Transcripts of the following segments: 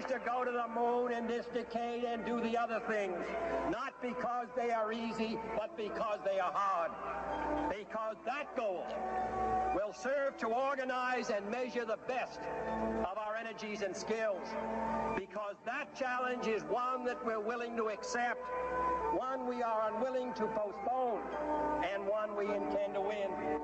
to go to the moon in this decade and do the other things, not because they are easy, but because they are hard. Because that goal will serve to organize and measure the best of our energies and skills. Because that challenge is one that we're willing to accept, one we are unwilling to postpone, and one we intend to win.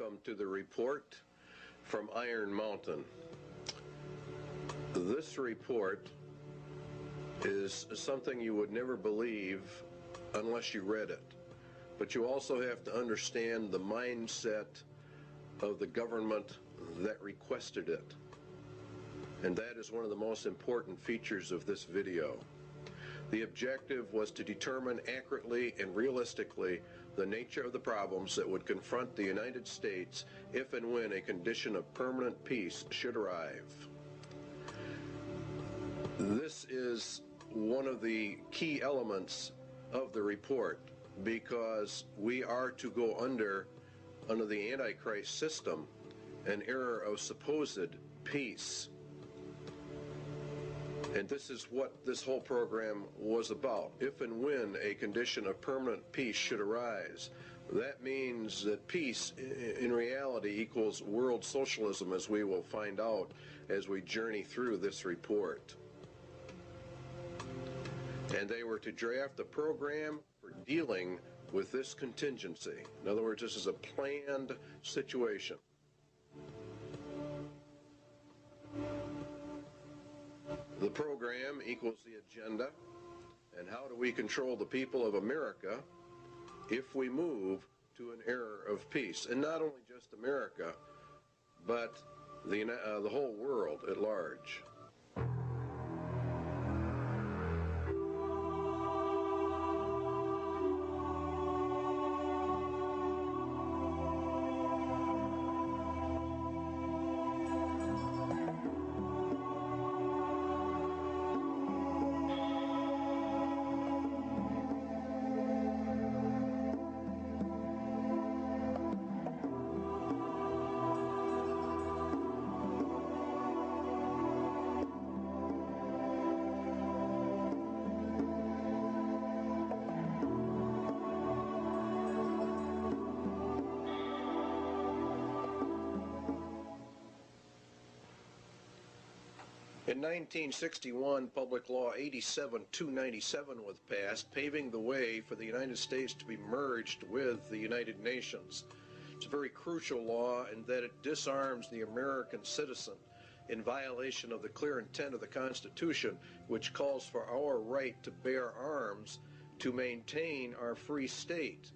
Welcome to the report from Iron Mountain. This report is something you would never believe unless you read it. But you also have to understand the mindset of the government that requested it. And that is one of the most important features of this video. The objective was to determine accurately and realistically the nature of the problems that would confront the United States if and when a condition of permanent peace should arrive. This is one of the key elements of the report, because we are to go under the Antichrist system, an era of supposed peace. And this is what this whole program was about. If and when a condition of permanent peace should arise, that means that peace in reality equals world socialism, as we will find out as we journey through this report. And they were to draft a program for dealing with this contingency. In other words, this is a planned situation. The program equals the agenda, and how do we control the people of America if we move to an era of peace? And not only just America, but the whole world at large. In 1961, Public Law 87-297 was passed, paving the way for the United States to be merged with the United Nations. It's a very crucial law in that it disarms the American citizen in violation of the clear intent of the Constitution, which calls for our right to bear arms to maintain our free state.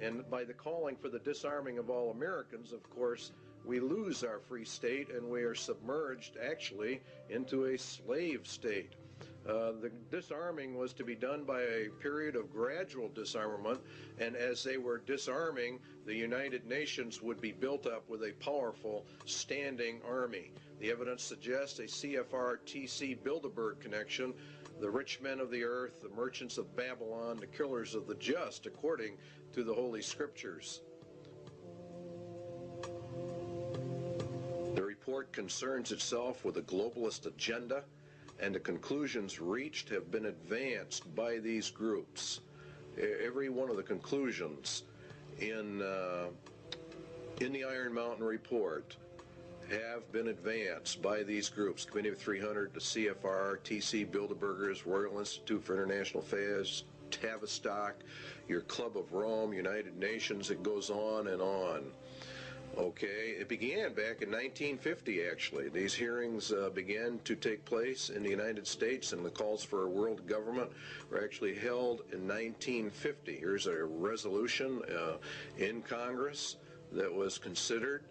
And by the calling for the disarming of all Americans, of course, we lose our free state and we are submerged actually into a slave state. The disarming was to be done by a period of gradual disarmament, and as they were disarming, the United Nations would be built up with a powerful standing army. The evidence suggests a CFR-TC Bilderberg connection, the rich men of the earth, the merchants of Babylon, the killers of the just, according to the Holy Scriptures. The report concerns itself with a globalist agenda, and the conclusions reached have been advanced by these groups. Every one of the conclusions in the Iron Mountain report have been advanced by these groups: Committee of 300, the CFR, TC Bilderbergers, Royal Institute for International Affairs, Tavistock, your Club of Rome, United Nations. It goes on and on. Okay, it began back in 1950, actually. These hearings began to take place in the United States, and the calls for a world government were actually held in 1950. Here's a resolution in Congress that was considered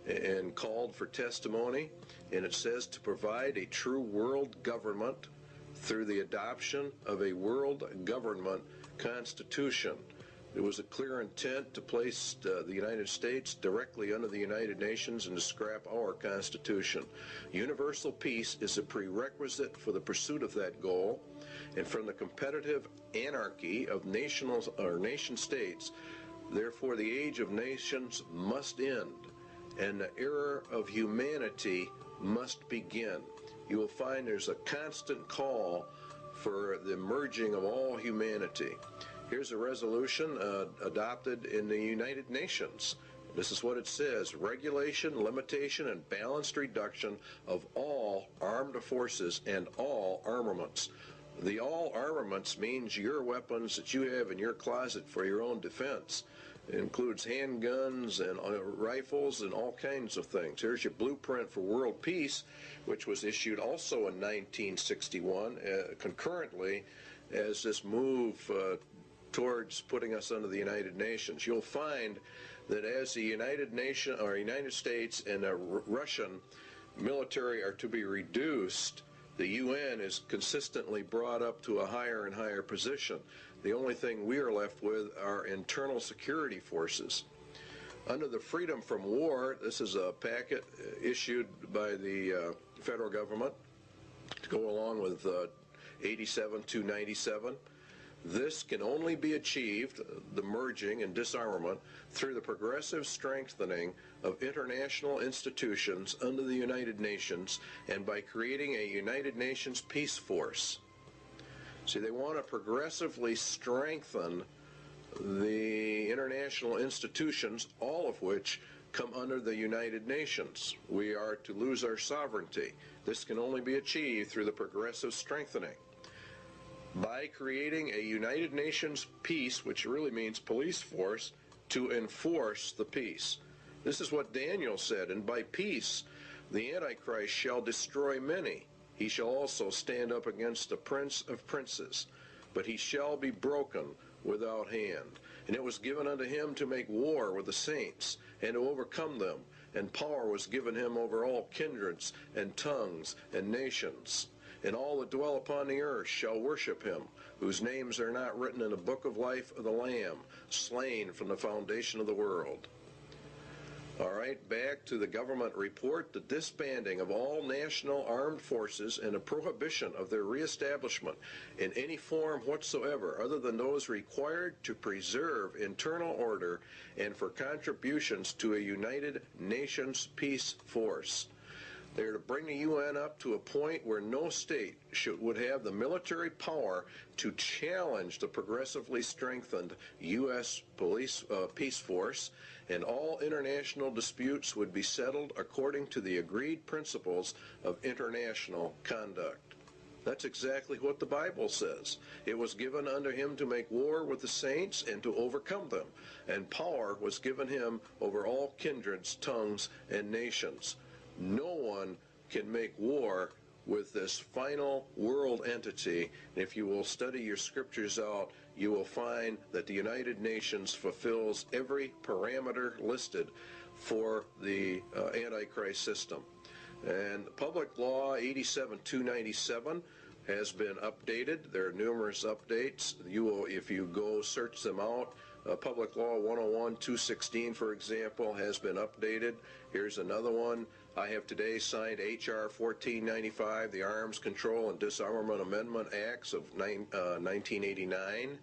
and called for testimony, and it says to provide a true world government through the adoption of a world government constitution. There was a clear intent to place the United States directly under the United Nations and to scrap our Constitution. Universal peace is a prerequisite for the pursuit of that goal, and from the competitive anarchy of nation states, therefore the age of nations must end, and the era of humanity must begin. You will find there's a constant call for the merging of all humanity. Here's a resolution adopted in the United Nations. This is what it says: regulation, limitation, and balanced reduction of all armed forces and all armaments. The all armaments means your weapons that you have in your closet for your own defense. It includes handguns and rifles and all kinds of things. Here's your blueprint for world peace, which was issued also in 1961, concurrently as this move towards putting us under the United Nations. You'll find that as the United States and the Russian military are to be reduced, the UN is consistently brought up to a higher and higher position. The only thing we are left with are internal security forces. Under the Freedom from War, this is a packet issued by the federal government to go along with 87-297. This can only be achieved, the merging and disarmament, through the progressive strengthening of international institutions under the United Nations and by creating a United Nations peace force. See, they want to progressively strengthen the international institutions, all of which come under the United Nations. We are to lose our sovereignty. This can only be achieved through the progressive strengthening. By creating a United Nations peace, which really means police force, to enforce the peace. This is what Daniel said, and by peace the Antichrist shall destroy many. He shall also stand up against the prince of princes, but he shall be broken without hand. And it was given unto him to make war with the saints, and to overcome them, and power was given him over all kindreds, and tongues, and nations. And all that dwell upon the earth shall worship him, whose names are not written in the book of life of the Lamb, slain from the foundation of the world. All right, back to the government report. The disbanding of all national armed forces and a prohibition of their reestablishment in any form whatsoever other than those required to preserve internal order and for contributions to a United Nations peace force. They are to bring the UN up to a point where no state would have the military power to challenge the progressively strengthened U.S. peace force, and all international disputes would be settled according to the agreed principles of international conduct. That's exactly what the Bible says. It was given unto him to make war with the saints and to overcome them, and power was given him over all kindreds, tongues, and nations. No one can make war with this final world entity. If you will study your scriptures out, you will find that the United Nations fulfills every parameter listed for the Antichrist system. And Public Law 87-297 has been updated. There are numerous updates. You will, if you go search them out, Public Law 101-216, for example, has been updated. Here's another one. I have today signed H.R. 1495, the Arms Control and Disarmament Amendment Acts of 1989.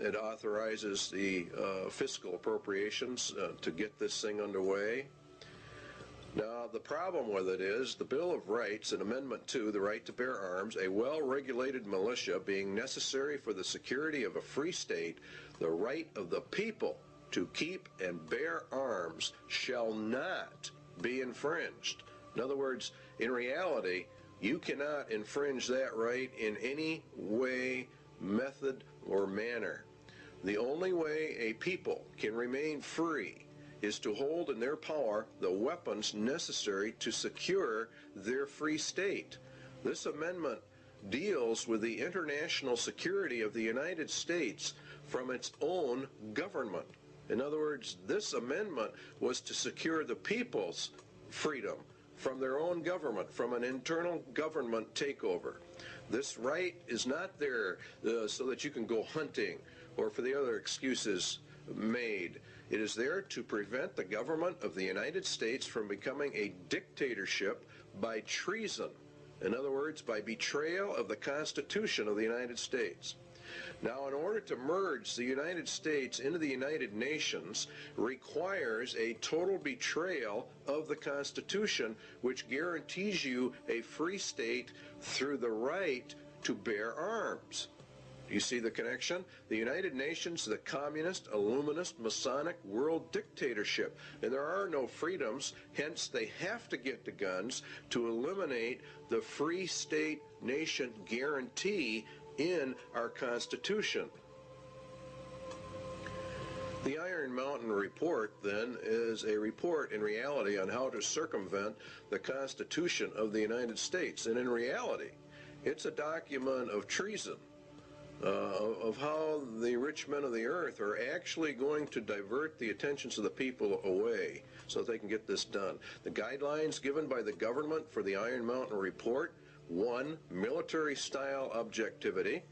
It authorizes the fiscal appropriations to get this thing underway. Now, the problem with it is the Bill of Rights in Amendment 2, the right to bear arms, a well-regulated militia being necessary for the security of a free state, the right of the people to keep and bear arms shall not be infringed. In other words, in reality, you cannot infringe that right in any way, method, or manner. The only way a people can remain free is to hold in their power the weapons necessary to secure their free state. This amendment deals with the international security of the United States from its own government. In other words, this amendment was to secure the people's freedom from their own government, from an internal government takeover. This right is not there so that you can go hunting or for the other excuses made. It is there to prevent the government of the United States from becoming a dictatorship by treason. In other words, by betrayal of the Constitution of the United States. Now, in order to merge the United States into the United Nations requires a total betrayal of the Constitution, which guarantees you a free state through the right to bear arms. You see the connection? The United Nations, the communist, illuminist, Masonic world dictatorship. And there are no freedoms, hence they have to get the guns to eliminate the free state nation guarantee in our Constitution. The Iron Mountain Report, then, is a report in reality on how to circumvent the Constitution of the United States. And in reality, it's a document of treason, of how the rich men of the earth are actually going to divert the attentions of the people away so that they can get this done. The guidelines given by the government for the Iron Mountain Report: 1, military-style objectivity;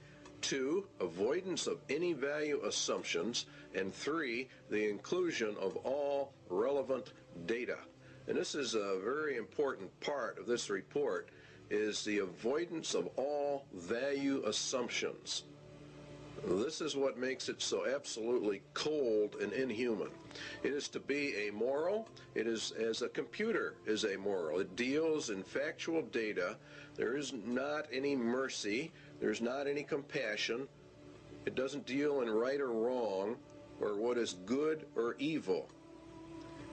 2, avoidance of any value assumptions; and 3, the inclusion of all relevant data. And this is a very important part of this report, is the avoidance of all value assumptions. This is what makes it so absolutely cold and inhuman. It is to be amoral. It is as a computer is amoral. It deals in factual data. There is not any mercy. There's not any compassion. It doesn't deal in right or wrong or what is good or evil.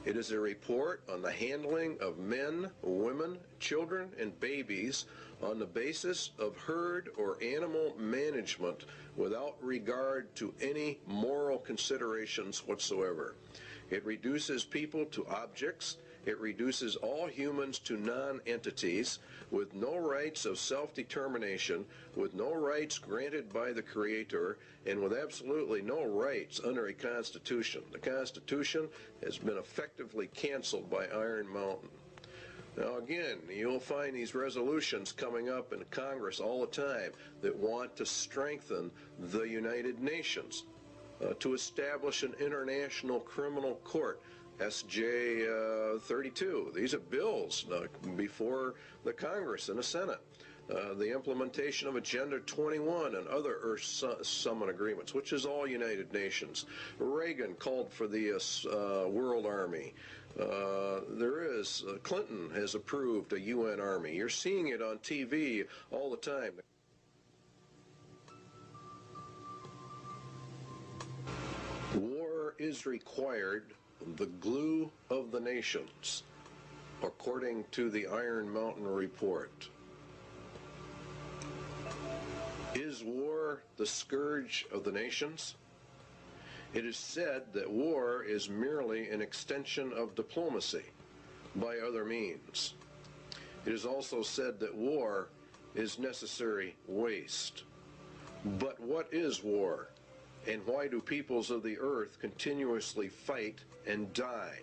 It is a report on the handling of men, women, children, and babies on the basis of herd or animal management without regard to any moral considerations whatsoever. It reduces people to objects. It reduces all humans to non-entities with no rights of self-determination, with no rights granted by the Creator, and with absolutely no rights under a Constitution. The Constitution has been effectively canceled by Iron Mountain. Now again, you'll find these resolutions coming up in Congress all the time that want to strengthen the United Nations, to establish an international criminal court, SJ 32. These are bills before the Congress and the Senate. The implementation of Agenda 21 and other Earth Summit agreements, which is all United Nations. Reagan called for the World Army. Clinton has approved a UN Army. You're seeing it on TV all the time. War is required, the glue of the nations, according to the Iron Mountain Report. Is war the scourge of the nations? It is said that war is merely an extension of diplomacy by other means. It is also said that war is necessary waste. But what is war? And why do peoples of the earth continuously fight and die?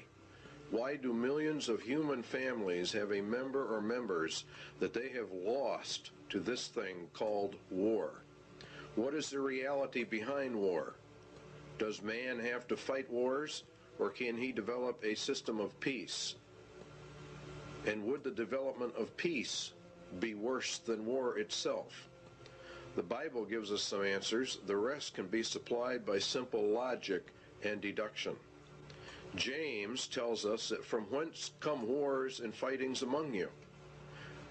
Why do millions of human families have a member or members that they have lost to this thing called war? What is the reality behind war? Does man have to fight wars, or can he develop a system of peace? And would the development of peace be worse than war itself? The Bible gives us some answers. The rest can be supplied by simple logic and deduction. James tells us that from whence come wars and fightings among you?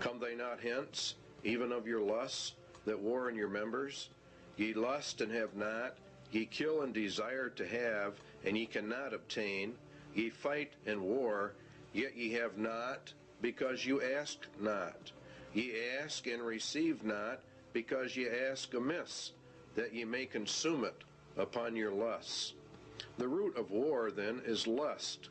Come they not hence, even of your lusts, that war in your members? Ye lust and have not, ye kill and desire to have, and ye cannot obtain. Ye fight and war, yet ye have not, because you ask not. Ye ask and receive not, because ye ask amiss, that ye may consume it upon your lusts. The root of war, then, is lust,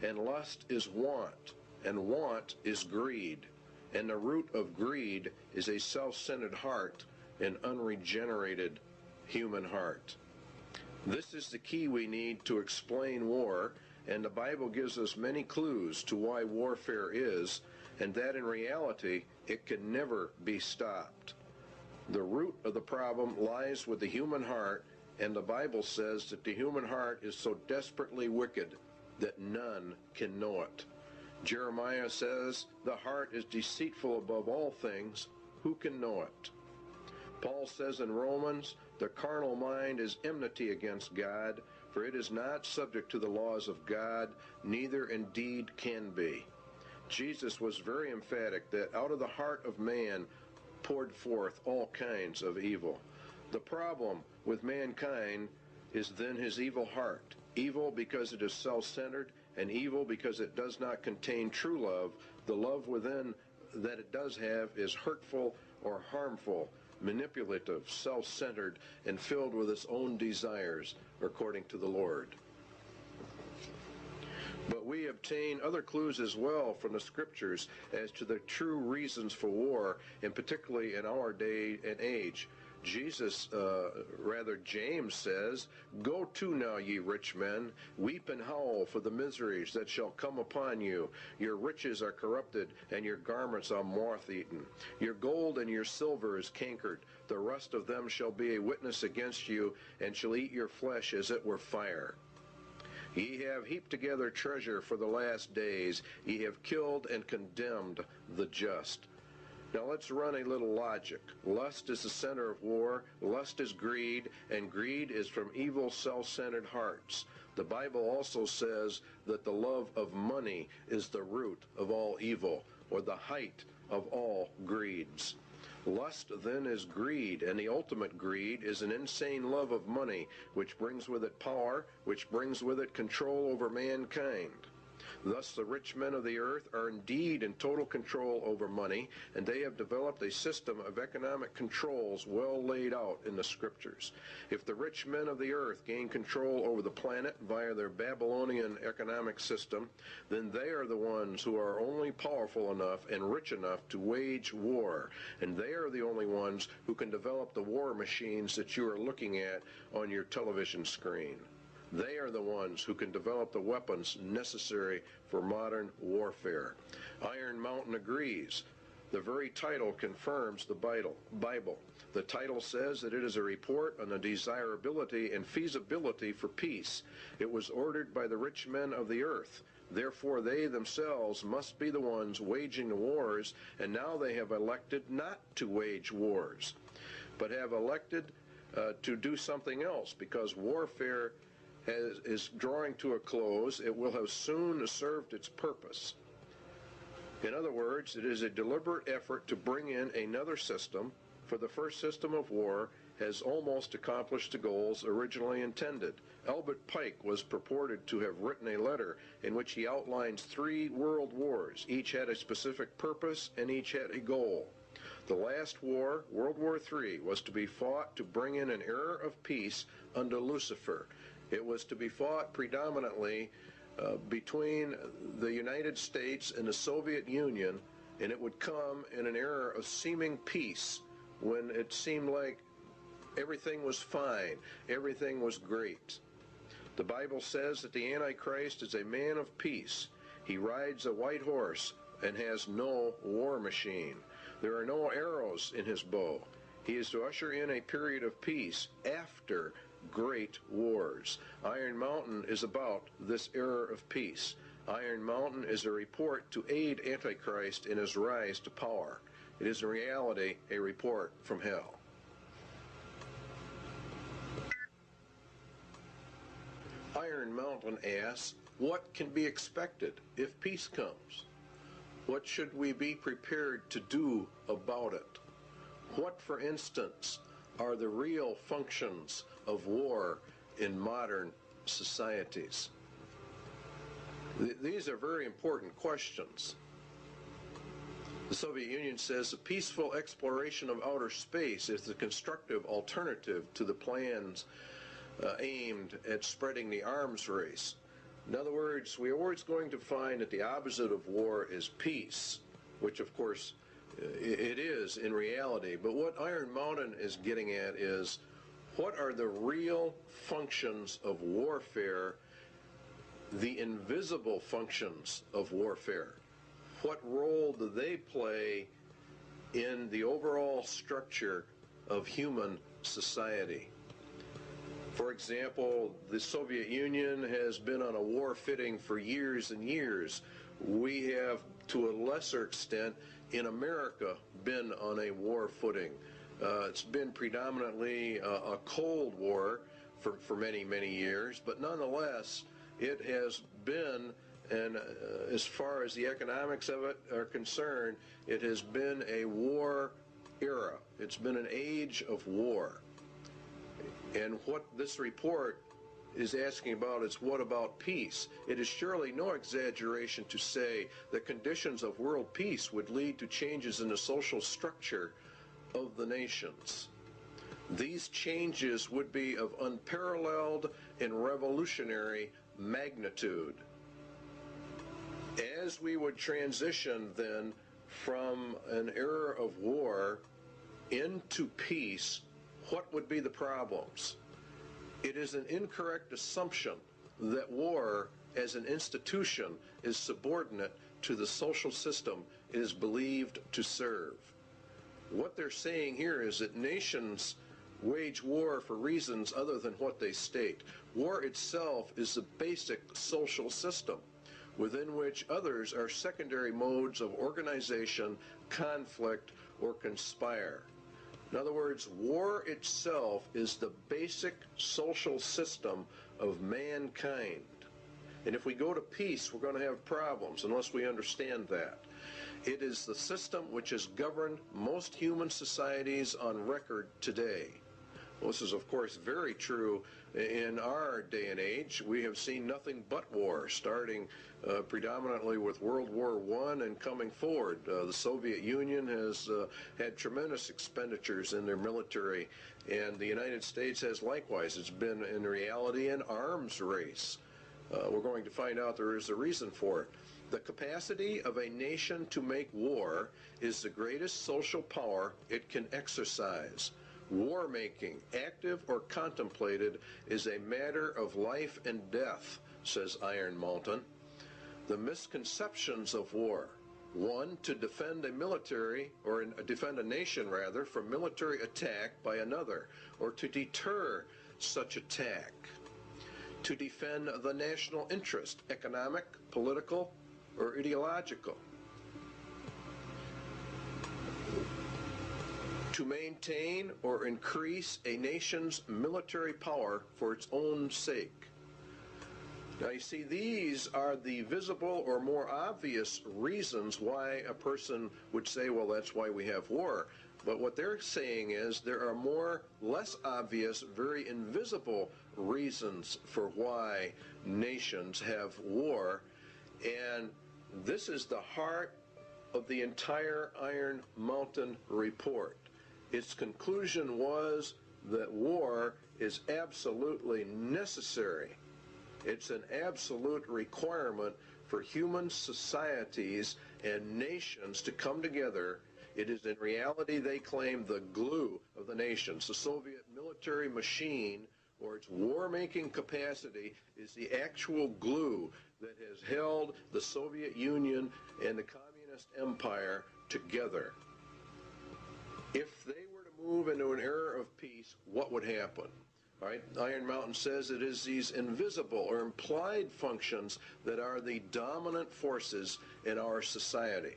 and lust is want, and want is greed, and the root of greed is a self-centered heart, an unregenerated human heart. This is the key we need to explain war, and the Bible gives us many clues to why warfare is, and that in reality it can never be stopped. The root of the problem lies with the human heart, and the Bible says that the human heart is so desperately wicked that none can know it. Jeremiah says, the heart is deceitful above all things, who can know it? Paul says in Romans, the carnal mind is enmity against God, for it is not subject to the laws of God, neither indeed can be. Jesus was very emphatic that out of the heart of man poured forth all kinds of evil. The problem with mankind is then his evil heart. Evil because it is self-centered, and evil because it does not contain true love. The love within that it does have is hurtful or harmful, manipulative, self-centered, and filled with its own desires, according to the Lord. But we obtain other clues as well from the Scriptures as to the true reasons for war, and particularly in our day and age. James says, "Go to now, ye rich men, weep and howl for the miseries that shall come upon you. Your riches are corrupted, and your garments are moth-eaten. Your gold and your silver is cankered. The rust of them shall be a witness against you, and shall eat your flesh as it were fire. Ye have heaped together treasure for the last days. Ye have killed and condemned the just." Now let's run a little logic. Lust is the center of war, lust is greed, and greed is from evil, self-centered hearts. The Bible also says that the love of money is the root of all evil, or the height of all greeds. Lust then is greed, and the ultimate greed is an insane love of money, which brings with it power, which brings with it control over mankind. Thus the rich men of the earth are indeed in total control over money, and they have developed a system of economic controls well laid out in the Scriptures. If the rich men of the earth gain control over the planet via their Babylonian economic system, then they are the ones who are only powerful enough and rich enough to wage war, and they are the only ones who can develop the war machines that you are looking at on your television screen. They are the ones who can develop the weapons necessary for modern warfare. Iron Mountain agrees. The very title confirms the Bible. The title says that it is a report on the desirability and feasibility for peace. It was ordered by the rich men of the earth. Therefore, they themselves must be the ones waging the wars, and now they have elected not to wage wars, but have elected to do something else, because warfare is drawing to a close. It will have soon served its purpose. In other words, it is a deliberate effort to bring in another system, for the first system of war has almost accomplished the goals originally intended. Albert Pike was purported to have written a letter in which he outlines 3 world wars. Each had a specific purpose, and each had a goal. The last war, World War III, was to be fought to bring in an era of peace under Lucifer. It was to be fought predominantly between the United States and the Soviet Union, and it would come in an era of seeming peace when it seemed like everything was fine, everything was great. The Bible says that the Antichrist is a man of peace. He rides a white horse and has no war machine. There are no arrows in his bow. He is to usher in a period of peace after great wars. Iron Mountain is about this era of peace. Iron Mountain is a report to aid Antichrist in his rise to power. It is in reality a report from hell. Iron Mountain asks, what can be expected if peace comes? What should we be prepared to do about it? What, for instance, are the real functions of war in modern societies? These are very important questions. The Soviet Union says a peaceful exploration of outer space is the constructive alternative to the plans aimed at spreading the arms race. In other words, we are always going to find that the opposite of war is peace, which of course it is in reality. But what Iron Mountain is getting at is, what are the real functions of warfare, the invisible functions of warfare? What role do they play in the overall structure of human society? For example, the Soviet Union has been on a war footing for years and years. We have, to a lesser extent, in America, been on a war footing. It's been predominantly a Cold War for many, many years, but nonetheless, it has been, and as far as the economics of it are concerned, it has been a war era. It's been an age of war. And what this report is asking about is, what about peace? It is surely no exaggeration to say that conditions of world peace would lead to changes in the social structure of the nations. These changes would be of unparalleled and revolutionary magnitude. As we would transition then from an era of war into peace, what would be the problems? It is an incorrect assumption that war as an institution is subordinate to the social system it is believed to serve. What they're saying here is that nations wage war for reasons other than what they state. War itself is the basic social system within which others are secondary modes of organization, conflict, or conspire. In other words, war itself is the basic social system of mankind. And if we go to peace, we're going to have problems unless we understand that. It is the system which has governed most human societies on record today. Well, this is, of course, very true in our day and age. We have seen nothing but war, starting predominantly with World War I and coming forward. The Soviet Union has had tremendous expenditures in their military, and the United States has likewise. It's been, in reality, an arms race. We're going to find out there is a reason for it. The capacity of a nation to make war is the greatest social power it can exercise. War making, active or contemplated, is a matter of life and death, says Iron Mountain. The misconceptions of war: one, to defend a military, or defend a nation rather, from military attack by another, or to deter such attack. To defend the national interest, economic, political, or ideological. To maintain or increase a nation's military power for its own sake. Now you see, these are the visible or more obvious reasons why a person would say, well, that's why we have war. But what they're saying is there are more less obvious, very invisible reasons for why nations have war. And this is the heart of the entire Iron Mountain report. Its conclusion was that war is absolutely necessary. It's an absolute requirement for human societies and nations to come together. It is in reality, they claim, the glue of the nations. The Soviet military machine, or its war-making capacity, is the actual glue that has held the Soviet Union and the Communist Empire together. If they were to move into an era of peace, what would happen? All right, Iron Mountain says it is these invisible or implied functions that are the dominant forces in our society.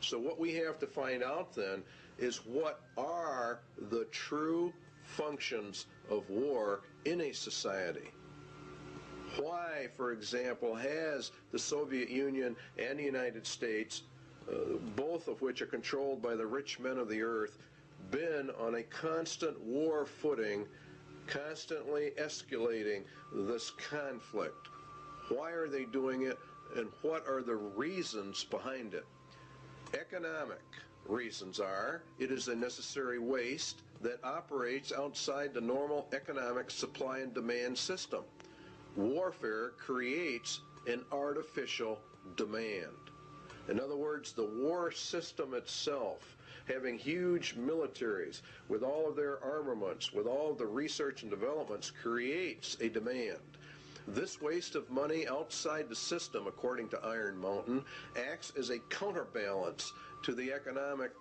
So what we have to find out then is what are the true functions of war in a society. Why, for example, has the Soviet Union and the United States, both of which are controlled by the rich men of the earth, been on a constant war footing, constantly escalating this conflict? Why are they doing it, and what are the reasons behind it? Economic reasons are, it is a necessary waste that operates outside the normal economic supply and demand system. Warfare creates an artificial demand. In other words, the war system itself, having huge militaries with all of their armaments, with all of the research and developments, creates a demand. This waste of money outside the system, according to Iron Mountain, acts as a counterbalance to the economic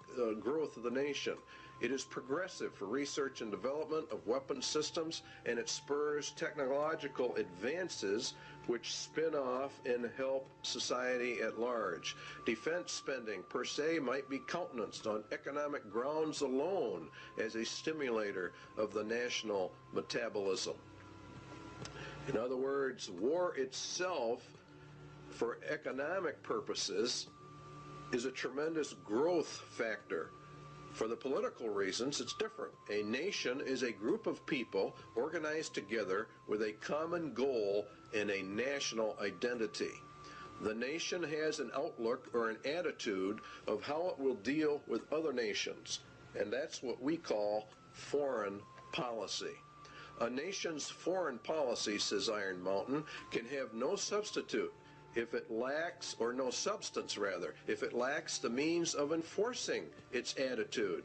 growth of the nation. It is progressive for research and development of weapon systems, and it spurs technological advances which spin off and help society at large. Defense spending per se might be countenanced on economic grounds alone as a stimulator of the national metabolism. In other words, war itself, for economic purposes, is a tremendous growth factor For the political reasons, it's different. A nation is a group of people organized together with a common goal and a national identity. The nation has an outlook or an attitude of how it will deal with other nations, and that's what we call foreign policy. A nation's foreign policy, says Iron Mountain, can have no substitute if it lacks, or no substance rather, if it lacks the means of enforcing its attitude.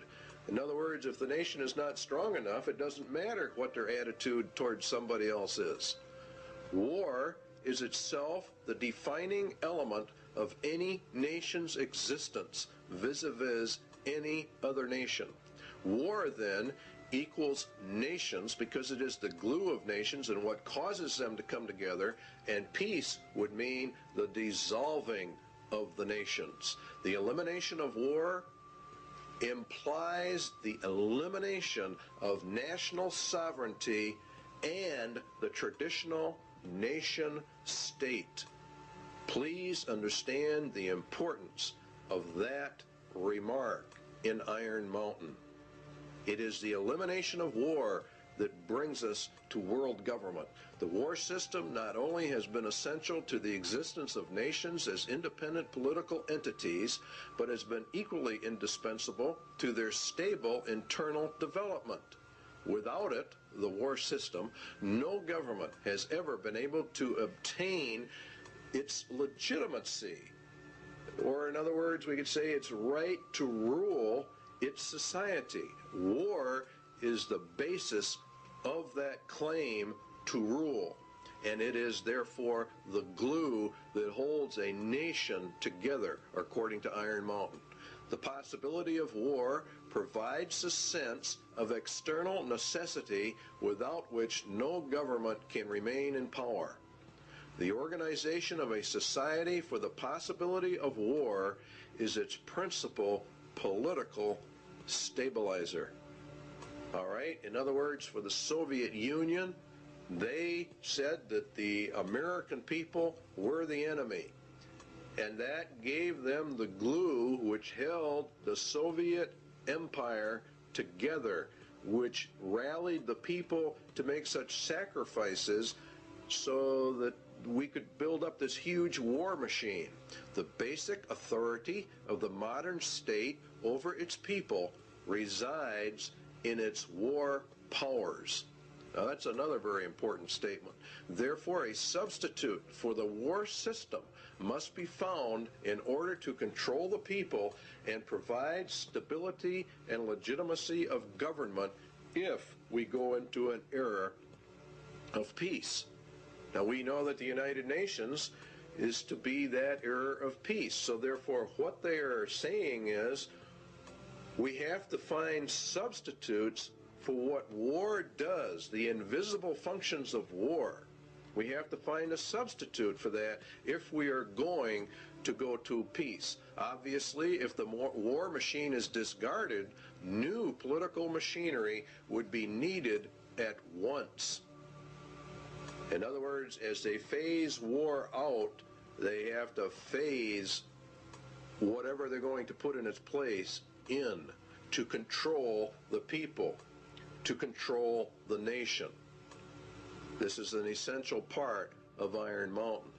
In other words, if the nation is not strong enough, it doesn't matter what their attitude towards somebody else is. War is itself the defining element of any nation's existence vis-a-vis any other nation. War, then, equals nations because it is the glue of nations and what causes them to come together, and peace would mean the dissolving of the nations. The elimination of war implies the elimination of national sovereignty and the traditional nation state. Please understand the importance of that remark in Iron Mountain. It is the elimination of war that brings us to world government. The war system not only has been essential to the existence of nations as independent political entities, but has been equally indispensable to their stable internal development. Without it, the war system, no government has ever been able to obtain its legitimacy, or in other words, we could say its right to rule its society. War is the basis of that claim to rule, and it is therefore the glue that holds a nation together, according to Iron Mountain. The possibility of war provides a sense of external necessity without which no government can remain in power. The organization of a society for the possibility of war is its principal political stabilizer. All right, in other words, for the Soviet Union, they said that the American people were the enemy, and that gave them the glue which held the Soviet Empire together, which rallied the people to make such sacrifices so that we could build up this huge war machine. The basic authority of the modern state over its people resides in its war powers. Now that's another very important statement. Therefore, a substitute for the war system must be found in order to control the people and provide stability and legitimacy of government if we go into an era of peace. Now we know that the United Nations is to be that era of peace. So therefore what they are saying is we have to find substitutes for what war does, the invisible functions of war. We have to find a substitute for that if we are going to go to peace. Obviously, if the war machine is discarded, new political machinery would be needed at once. In other words, as they phase war out, they have to phase whatever they're going to put in its place in to control the people, to control the nation. This is an essential part of Iron Mountain.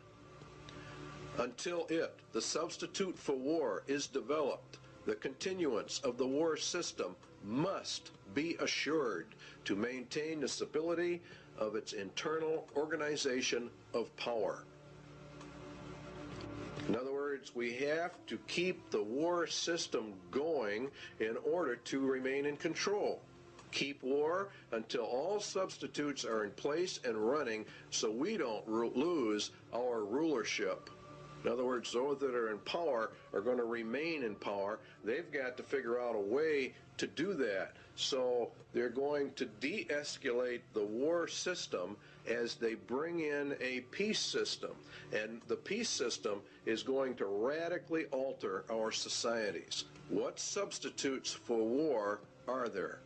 Until the substitute for war, is developed, the continuance of the war system must be assured to maintain the stability of its internal organization of power. In other words, we have to keep the war system going in order to remain in control. Keep war until all substitutes are in place and running so we don't lose our rulership. In other words, those that are in power are going to remain in power. They've got to figure out a way to do that. So they're going to de-escalate the war system as they bring in a peace system. And the peace system is going to radically alter our societies. What substitutes for war are there?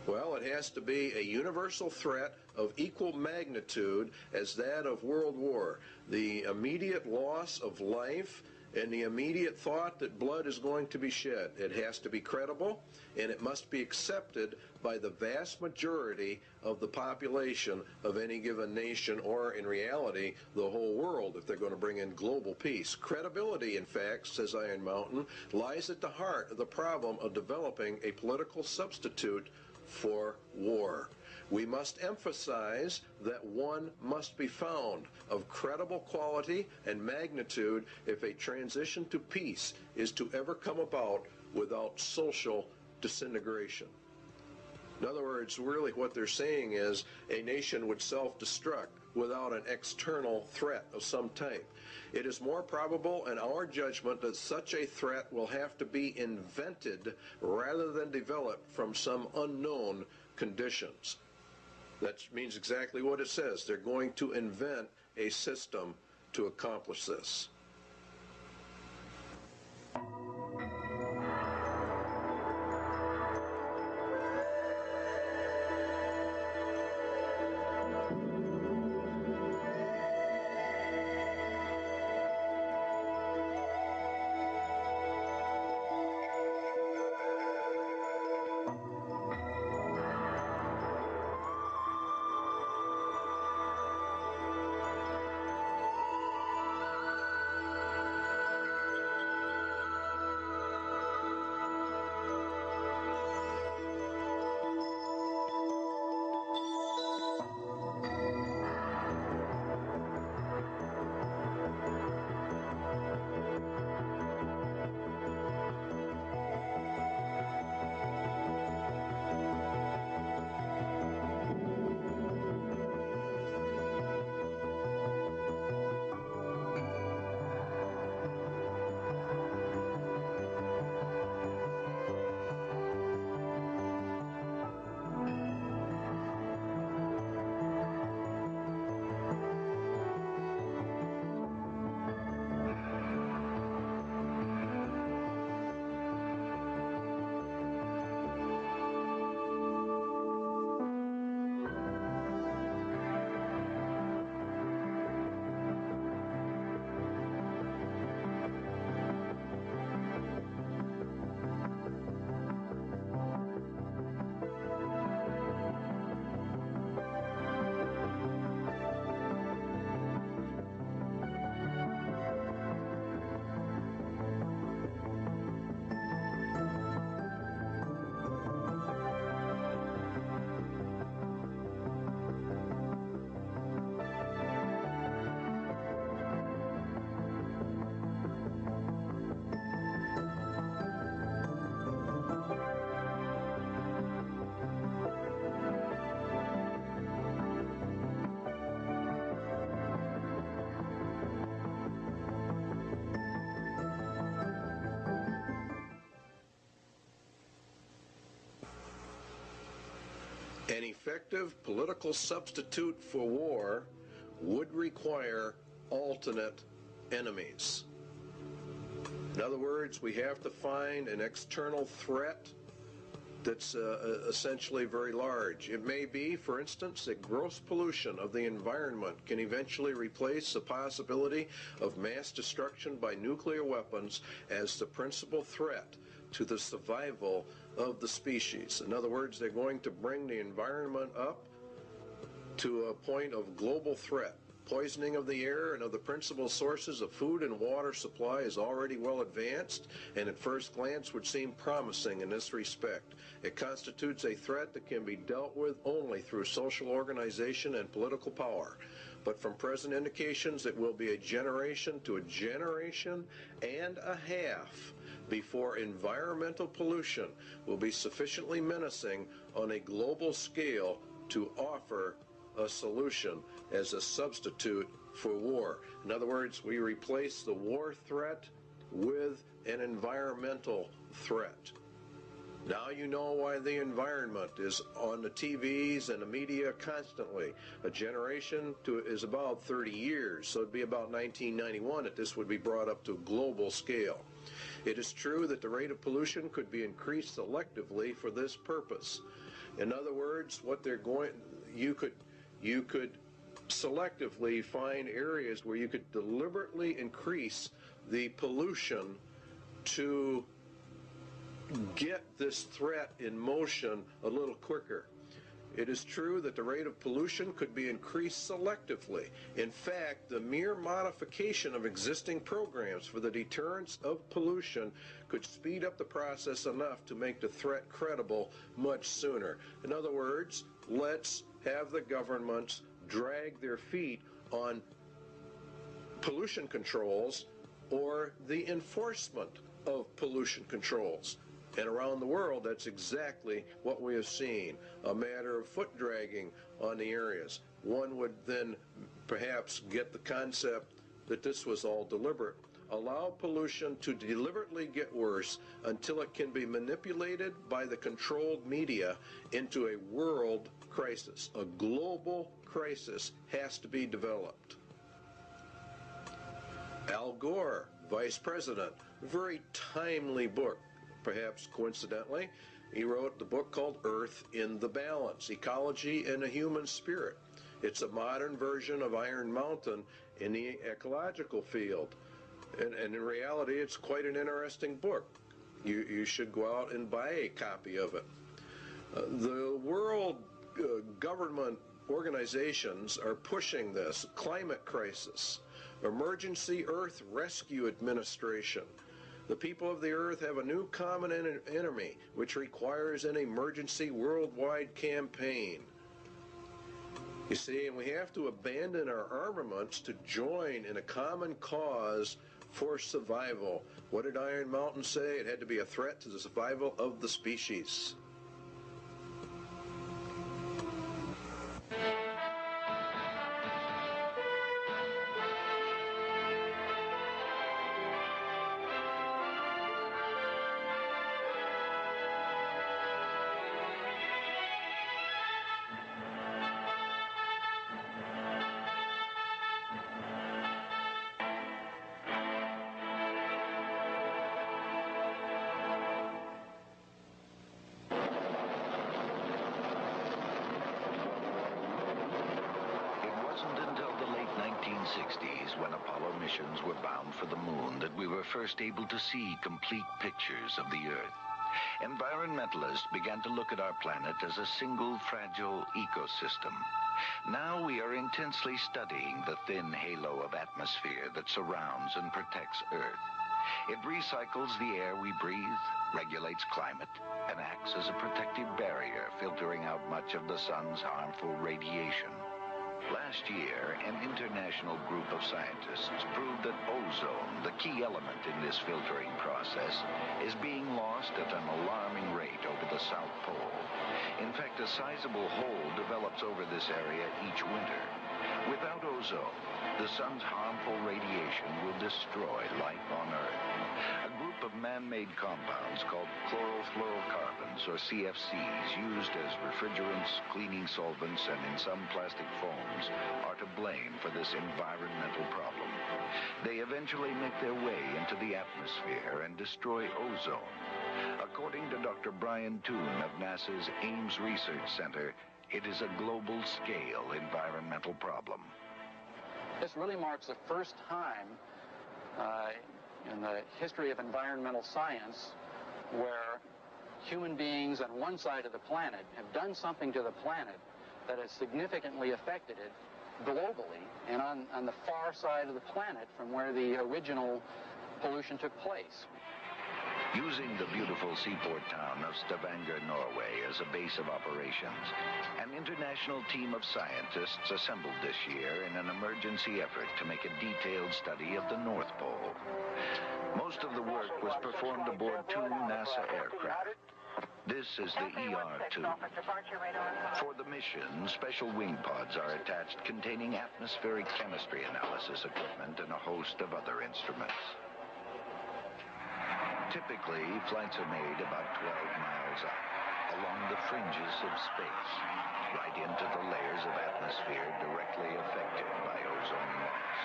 Well, it has to be a universal threat of equal magnitude as that of World War. The immediate loss of life and the immediate thought that blood is going to be shed. It has to be credible, and it must be accepted by the vast majority of the population of any given nation, or in reality, the whole world, if they're going to bring in global peace. Credibility, in fact, says Iron Mountain, lies at the heart of the problem of developing a political substitute for war. We must emphasize that one must be found of credible quality and magnitude if a transition to peace is to ever come about without social disintegration. In other words, really what they're saying is a nation would self-destruct without an external threat of some type. It is more probable in our judgment that such a threat will have to be invented rather than developed from some unknown conditions. That means exactly what it says. They're going to invent a system to accomplish this. An effective political substitute for war would require alternate enemies. In other words, we have to find an external threat that's essentially very large. It may be, for instance, that gross pollution of the environment can eventually replace the possibility of mass destruction by nuclear weapons as the principal threat to the survival of the species. In other words, they're going to bring the environment up to a point of global threat. Poisoning of the air and of the principal sources of food and water supply is already well advanced, and at first glance would seem promising in this respect. It constitutes a threat that can be dealt with only through social organization and political power. But from present indications, it will be a generation to a generation and a half before environmental pollution will be sufficiently menacing on a global scale to offer a solution as a substitute for war. In other words, we replace the war threat with an environmental threat. Now you know why the environment is on the TVs and the media constantly. A generation is about 30 years, so it'd be about 1991 that this would be brought up to a global scale. It is true that the rate of pollution could be increased selectively for this purpose. In other words, what they're going, you could selectively find areas where you could deliberately increase the pollution to get this threat in motion a little quicker. It is true that the rate of pollution could be increased selectively. In fact, the mere modification of existing programs for the deterrence of pollution could speed up the process enough to make the threat credible much sooner. In other words, let's have the governments drag their feet on pollution controls or the enforcement of pollution controls. And around the world, that's exactly what we have seen, a matter of foot dragging on the areas. One would then perhaps get the concept that this was all deliberate. Allow pollution to deliberately get worse until it can be manipulated by the controlled media into a world crisis. A global crisis has to be developed. Al Gore, Vice President, very timely book. Perhaps coincidentally, he wrote the book called Earth in the Balance, Ecology and a Human Spirit. It's a modern version of Iron Mountain in the ecological field. And in reality, it's quite an interesting book. You should go out and buy a copy of it. The world government organizations are pushing this. Climate crisis, Emergency Earth Rescue Administration. The people of the earth have a new common enemy, which requires an emergency worldwide campaign. You see, and we have to abandon our armaments to join in a common cause for survival. What did Iron Mountain say? It had to be a threat to the survival of the species. When Apollo missions were bound for the moon that we were first able to see complete pictures of the Earth. Environmentalists began to look at our planet as a single fragile ecosystem. Now we are intensely studying the thin halo of atmosphere that surrounds and protects Earth. It recycles the air we breathe, regulates climate, and acts as a protective barrier, filtering out much of the sun's harmful radiation. Last year, an international group of scientists proved that ozone, the key element in this filtering process, is being lost at an alarming rate over the South Pole. In fact, a sizable hole develops over this area each winter. Without ozone, the sun's harmful radiation will destroy life on Earth. A group of man-made compounds called chlorofluorocarbons, or CFCs, used as refrigerants, cleaning solvents, and in some plastic foams, are to blame for this environmental problem. They eventually make their way into the atmosphere and destroy ozone. According to Dr. Brian Toon of NASA's Ames Research Center, it is a global-scale environmental problem. This really marks the first time in the history of environmental science where human beings on one side of the planet have done something to the planet that has significantly affected it globally and on the far side of the planet from where the original pollution took place. Using the beautiful seaport town of Stavanger, Norway, as a base of operations, an international team of scientists assembled this year in an emergency effort to make a detailed study of the North Pole. Most of the work was performed aboard two NASA aircraft. This is the ER-2. For the mission, special wing pods are attached containing atmospheric chemistry analysis equipment and a host of other instruments. Typically, flights are made about 12 miles up, along the fringes of space, right into the layers of atmosphere directly affected by ozone loss.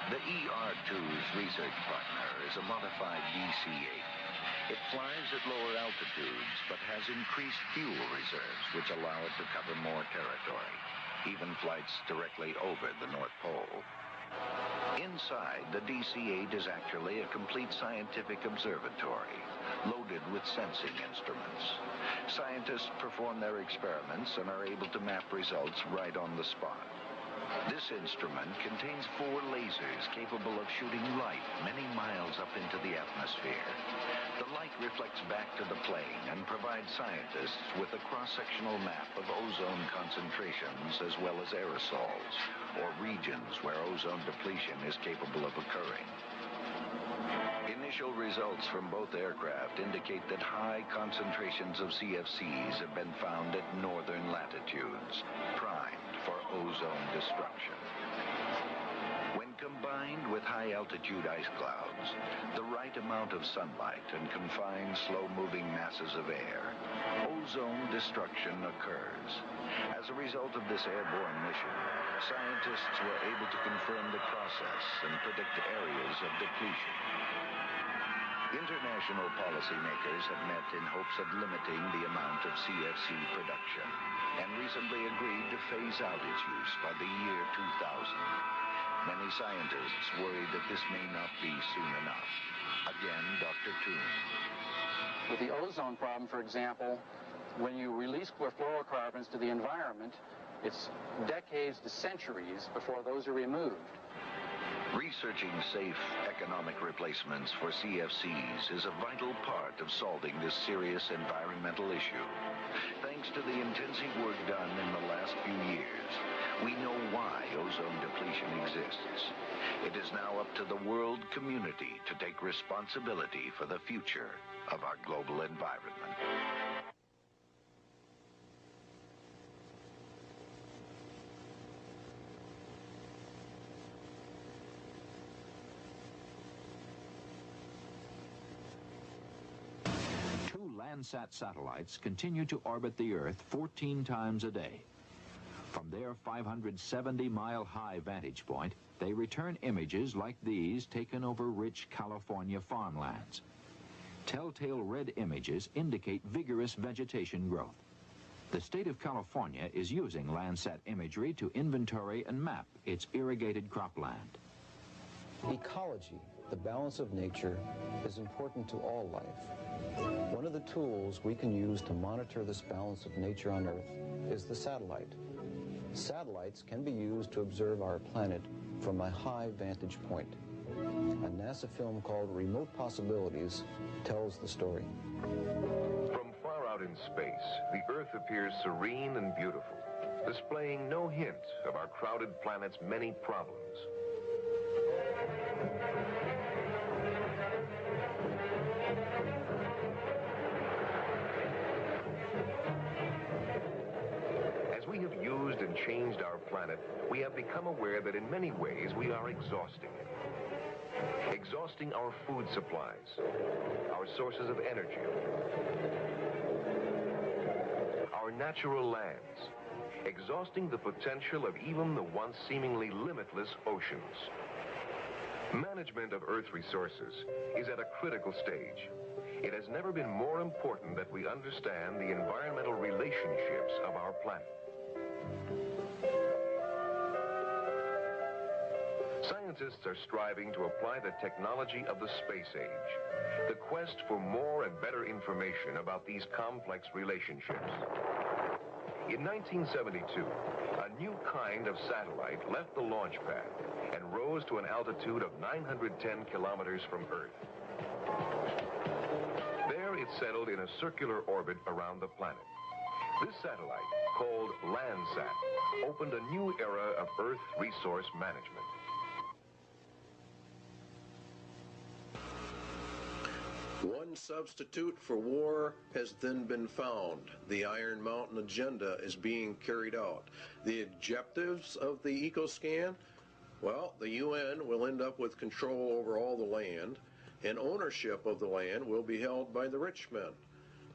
The ER-2's research partner is a modified DC-8. It flies at lower altitudes, but has increased fuel reserves, which allow it to cover more territory. even flights directly over the North Pole. Inside, the DC-8 is actually a complete scientific observatory, loaded with sensing instruments. Scientists perform their experiments and are able to map results right on the spot. This instrument contains 4 lasers capable of shooting light many miles up into the atmosphere. The light reflects back to the plane and provides scientists with a cross-sectional map of ozone concentrations as well as aerosols, or regions where ozone depletion is capable of occurring. Initial results from both aircraft indicate that high concentrations of CFCs have been found at northern latitudes, primed for ozone destruction. When combined with high-altitude ice clouds, the right amount of sunlight and confined slow-moving masses of air, ozone destruction occurs. As a result of this airborne mission, scientists were able to confirm the process and predict areas of depletion. International policymakers have met in hopes of limiting the amount of CFC production and recently agreed to phase out its use by the year 2000. Many scientists worry that this may not be soon enough. Again, Dr. Toon. With the ozone problem, for example, when you release chlorofluorocarbons to the environment, it's decades to centuries before those are removed. Researching safe economic replacements for CFCs is a vital part of solving this serious environmental issue. Thanks to the intensive work done in the last few years, we know why ozone depletion exists. It is now up to the world community to take responsibility for the future of our global environment. Landsat satellites continue to orbit the Earth 14 times a day. From their 570-mile-high vantage point, they return images like these taken over rich California farmlands. Telltale red images indicate vigorous vegetation growth. The state of California is using Landsat imagery to inventory and map its irrigated cropland. Ecology, the balance of nature, is important to all life. One of the tools we can use to monitor this balance of nature on Earth is the satellite. Satellites can be used to observe our planet from a high vantage point. A NASA film called Remote Possibilities tells the story. From far out in space, the Earth appears serene and beautiful, displaying no hint of our crowded planet's many problems. As we have used and changed our planet, we have become aware that in many ways we are exhausting it. Exhausting our food supplies, our sources of energy, our natural lands, exhausting the potential of even the once seemingly limitless oceans. Management of Earth resources is at a critical stage. It has never been more important that we understand the environmental relationships of our planet. Scientists are striving to apply the technology of the space age. The quest for more and better information about these complex relationships. In 1972, a new kind of satellite left the launch pad and rose to an altitude of 910 kilometers from Earth. There it settled in a circular orbit around the planet. This satellite, called Landsat, opened a new era of Earth resource management. One substitute for war has then been found. The Iron Mountain agenda is being carried out. The objectives of the EcoScan? Well, the UN will end up with control over all the land, and ownership of the land will be held by the rich men.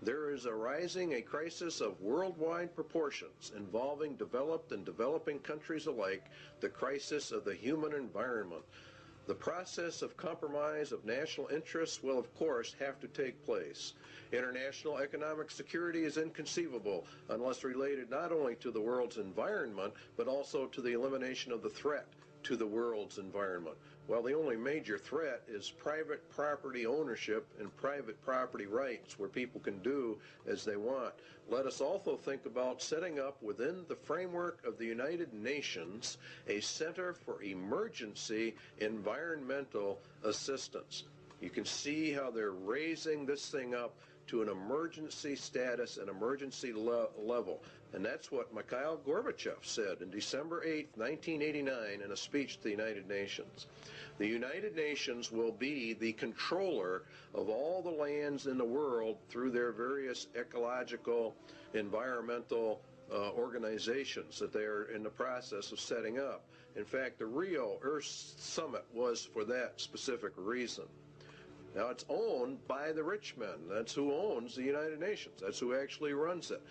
There is arising a crisis of worldwide proportions involving developed and developing countries alike, the crisis of the human environment. The process of compromise of national interests will, of course, have to take place. International economic security is inconceivable unless related not only to the world's environment, but also to the elimination of the threat to the world's environment. Well, the only major threat is private property ownership and private property rights, where people can do as they want. Let us also think about setting up within the framework of the United Nations a Center for Emergency Environmental Assistance. You can see how they're raising this thing up to an emergency status, an emergency level. And that's what Mikhail Gorbachev said in December 8, 1989, in a speech to the United Nations. The United Nations will be the controller of all the lands in the world through their various ecological, environmental organizations that they are in the process of setting up. In fact, the Rio Earth Summit was for that specific reason. Now, it's owned by the rich men. That's who owns the United Nations. That's who actually runs it.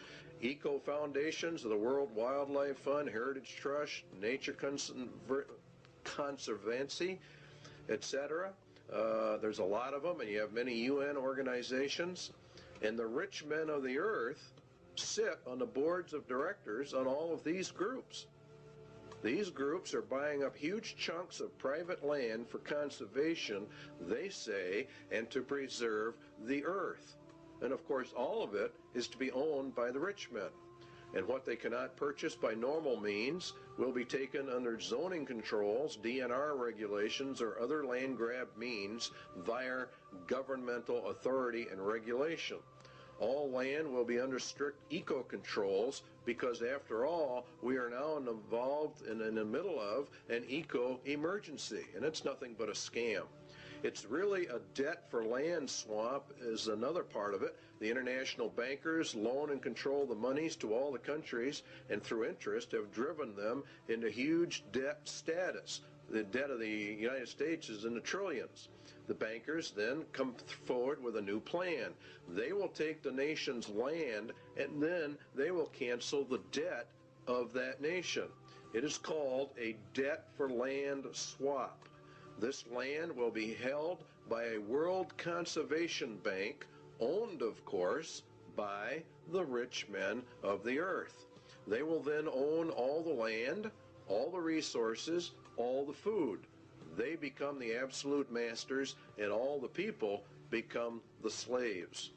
Eco foundations of the World Wildlife Fund, Heritage Trust, Nature Conservancy, etc. There's a lot of them, and you have many UN organizations. And the rich men of the earth sit on the boards of directors on all of these groups. These groups are buying up huge chunks of private land for conservation, they say, and to preserve the earth. And of course, all of it is to be owned by the rich men. And what they cannot purchase by normal means will be taken under zoning controls, DNR regulations, or other land grab means via governmental authority and regulation. All land will be under strict eco-controls because, after all, we are now involved in the middle of an eco-emergency, and it's nothing but a scam. It's really a debt for land swap is another part of it. The international bankers loan and control the monies to all the countries, and through interest have driven them into huge debt status. The debt of the United States is in the trillions. The bankers then come forward with a new plan. They will take the nation's land, and then they will cancel the debt of that nation. It is called a debt for land swap. This land will be held by a World Conservation Bank, owned, of course, by the rich men of the earth. They will then own all the land, all the resources, all the food. They become the absolute masters, and all the people become the slaves.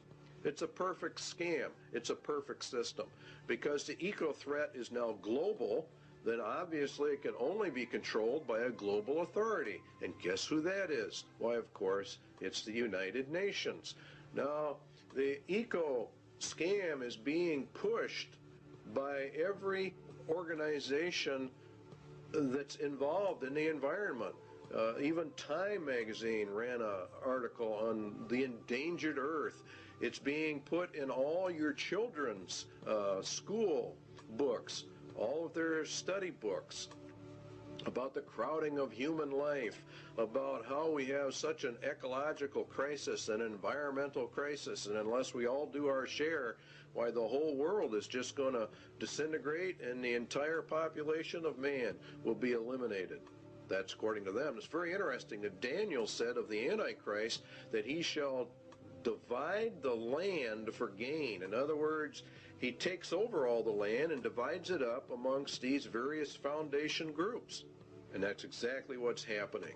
It's a perfect scam. It's a perfect system. Because the eco threat is now global, then obviously it can only be controlled by a global authority. And guess who that is? Why, of course, it's the United Nations. Now, the eco scam is being pushed by every organization that's involved in the environment. Even Time magazine ran an article on the endangered earth. It's being put in all your children's school books, all of their study books, about the crowding of human life, about how we have such an ecological crisis, an environmental crisis, and unless we all do our share, why, the whole world is just going to disintegrate and the entire population of man will be eliminated. That's according to them. It's very interesting that Daniel said of the Antichrist that he shall divide the land for gain. In other words, he takes over all the land and divides it up amongst these various foundation groups. And that's exactly what's happening.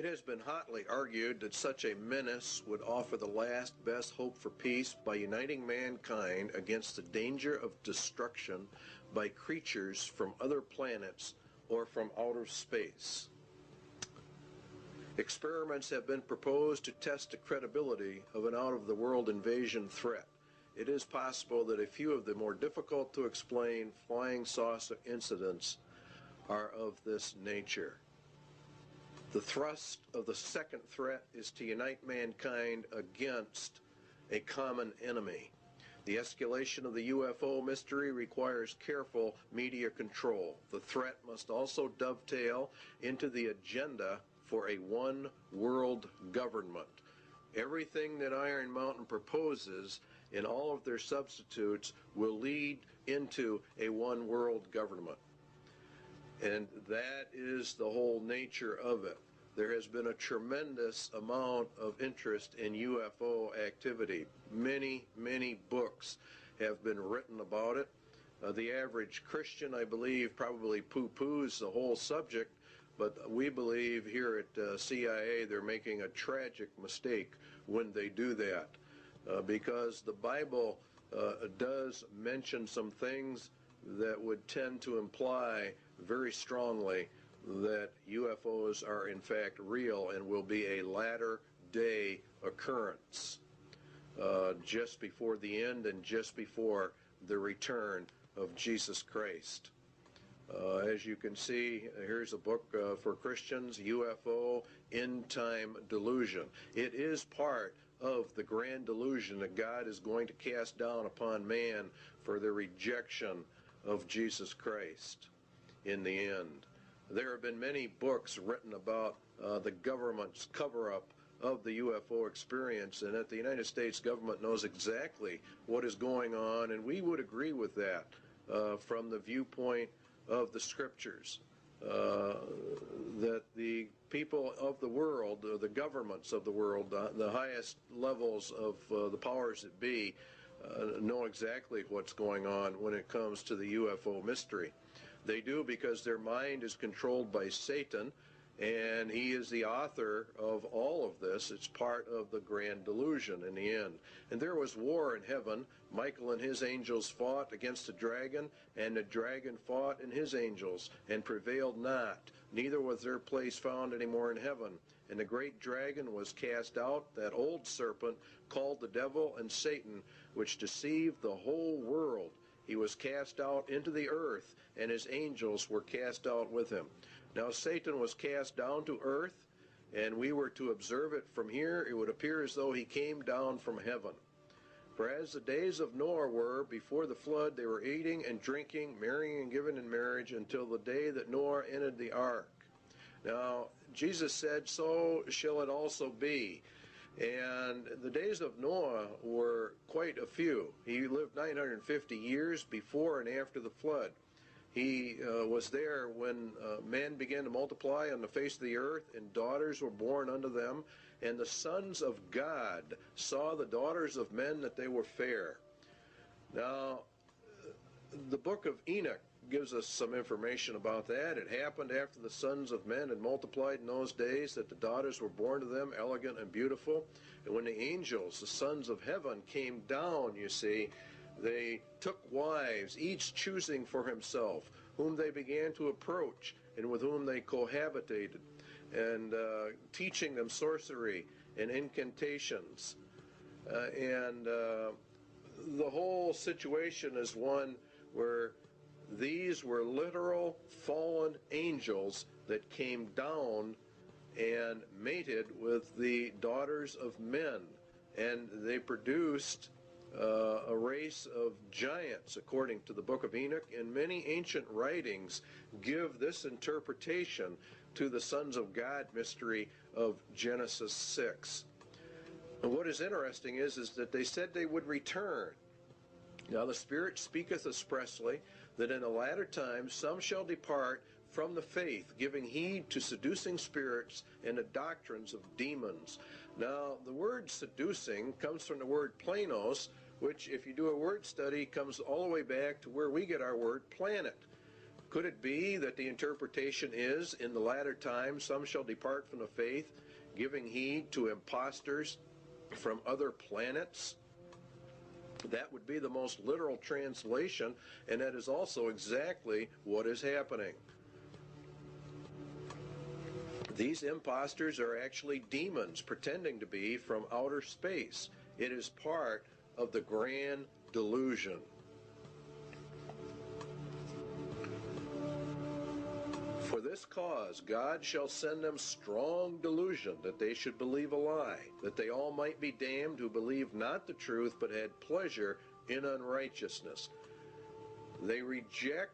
It has been hotly argued that such a menace would offer the last best hope for peace by uniting mankind against the danger of destruction by creatures from other planets or from outer space. Experiments have been proposed to test the credibility of an out-of-the-world invasion threat. It is possible that a few of the more difficult to explain flying saucer incidents are of this nature. The thrust of the second threat is to unite mankind against a common enemy. The escalation of the UFO mystery requires careful media control. The threat must also dovetail into the agenda for a one-world government. Everything that Iron Mountain proposes in all of their substitutes will lead into a one-world government. And that is the whole nature of it. There has been a tremendous amount of interest in UFO activity. Many, many books have been written about it. The average Christian, I believe, probably poo-poos the whole subject, but we believe here at CIA they're making a tragic mistake when they do that, because the Bible does mention some things that would tend to imply very strongly that UFOs are in fact real and will be a latter-day occurrence, just before the end and just before the return of Jesus Christ. As you can see, here's a book for Christians, UFO, End Time Delusion. It is part of the grand delusion that God is going to cast down upon man for the rejection of Jesus Christ in the end. There have been many books written about the government's cover-up of the UFO experience, and that the United States government knows exactly what is going on, and we would agree with that from the viewpoint of the scriptures, that the people of the world, the governments of the world, the highest levels of the powers that be, know exactly what's going on when it comes to the UFO mystery. They do because their mind is controlled by Satan, and he is the author of all of this. It's part of the grand delusion in the end. And there was war in heaven. Michael and his angels fought against the dragon, and the dragon fought and his angels, and prevailed not. Neither was their place found any more in heaven. And the great dragon was cast out, that old serpent called the devil and Satan, which deceived the whole world. He was cast out into the earth, and his angels were cast out with him. Now Satan was cast down to earth, and we were to observe it from here. It would appear as though he came down from heaven. For as the days of Noah were before the flood, they were eating and drinking, marrying and giving in marriage, until the day that Noah entered the ark. Now Jesus said, so shall it also be. And the days of Noah were quite a few. He lived 950 years before and after the flood. He was there when men began to multiply on the face of the earth, and daughters were born unto them. And the sons of God saw the daughters of men that they were fair. Now, the book of Enoch gives us some information about that. It happened after the sons of men had multiplied in those days, that the daughters were born to them, elegant and beautiful. And when the angels, the sons of heaven, came down, you see, they took wives, each choosing for himself, whom they began to approach and with whom they cohabitated, and teaching them sorcery and incantations. And the whole situation is one where these were literal fallen angels that came down and mated with the daughters of men, and they produced a race of giants, according to the book of Enoch. And many ancient writings give this interpretation to the sons of God mystery of Genesis 6. And what is interesting is that they said they would return. Now the Spirit speaketh expressly that in the latter times some shall depart from the faith, giving heed to seducing spirits and the doctrines of demons. Now, the word seducing comes from the word planos, which, if you do a word study, comes all the way back to where we get our word planet. Could it be that the interpretation is, in the latter times, some shall depart from the faith, giving heed to impostors from other planets? That would be the most literal translation, and that is also exactly what is happening. These impostors are actually demons pretending to be from outer space. It is part of the grand delusion. For this cause God shall send them strong delusion, that they should believe a lie, that they all might be damned who believed not the truth, but had pleasure in unrighteousness. They reject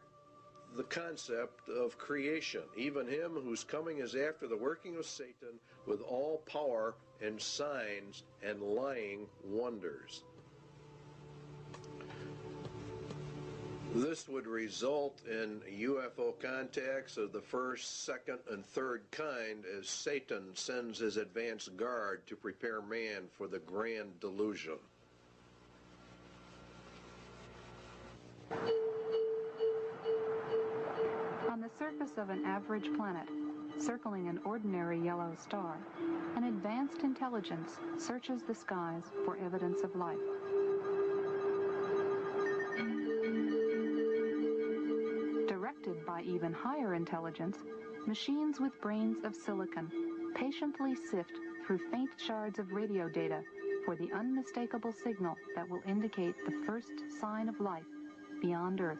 the concept of creation, even him whose coming is after the working of Satan with all power and signs and lying wonders. This would result in UFO contacts of the first, second, and third kind as Satan sends his advance guard to prepare man for the grand delusion. On the surface of an average planet, circling an ordinary yellow star, an advanced intelligence searches the skies for evidence of life. Directed by even higher intelligence, machines with brains of silicon patiently sift through faint shards of radio data for the unmistakable signal that will indicate the first sign of life beyond Earth.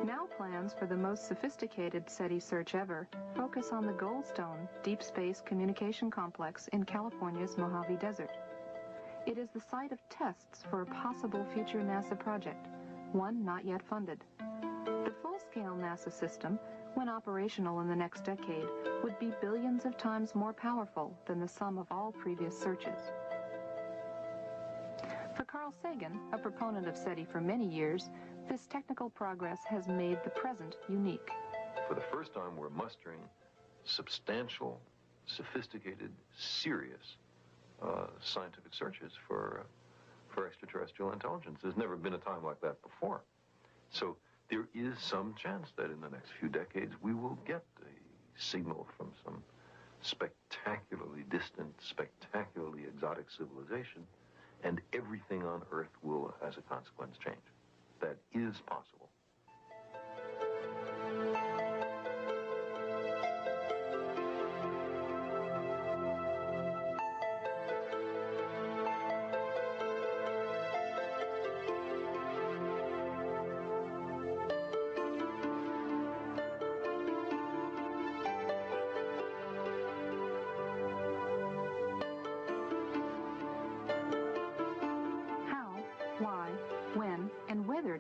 Now plans for the most sophisticated SETI search ever focus on the Goldstone Deep Space Communication Complex in California's Mojave Desert. It is the site of tests for a possible future NASA project, one not yet funded. The full-scale NASA system, when operational in the next decade, would be billions of times more powerful than the sum of all previous searches. For Carl Sagan, a proponent of SETI for many years, this technical progress has made the present unique. For the first time, we're mustering substantial, sophisticated, serious scientific searches for extraterrestrial intelligence. There's never been a time like that before. So there is some chance that in the next few decades we will get a signal from some spectacularly distant, spectacularly exotic civilization, and everything on Earth will, as a consequence, change. That is possible.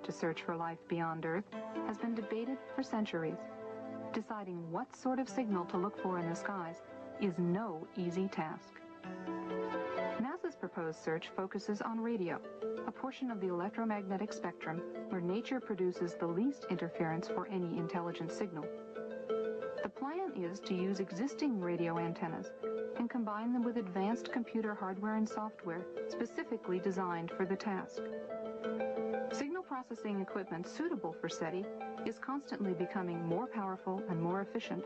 To search for life beyond Earth has been debated for centuries. Deciding what sort of signal to look for in the skies is no easy task. NASA's proposed search focuses on radio, a portion of the electromagnetic spectrum where nature produces the least interference for any intelligent signal. The plan is to use existing radio antennas and combine them with advanced computer hardware and software specifically designed for the task. Signal processing equipment suitable for SETI is constantly becoming more powerful and more efficient,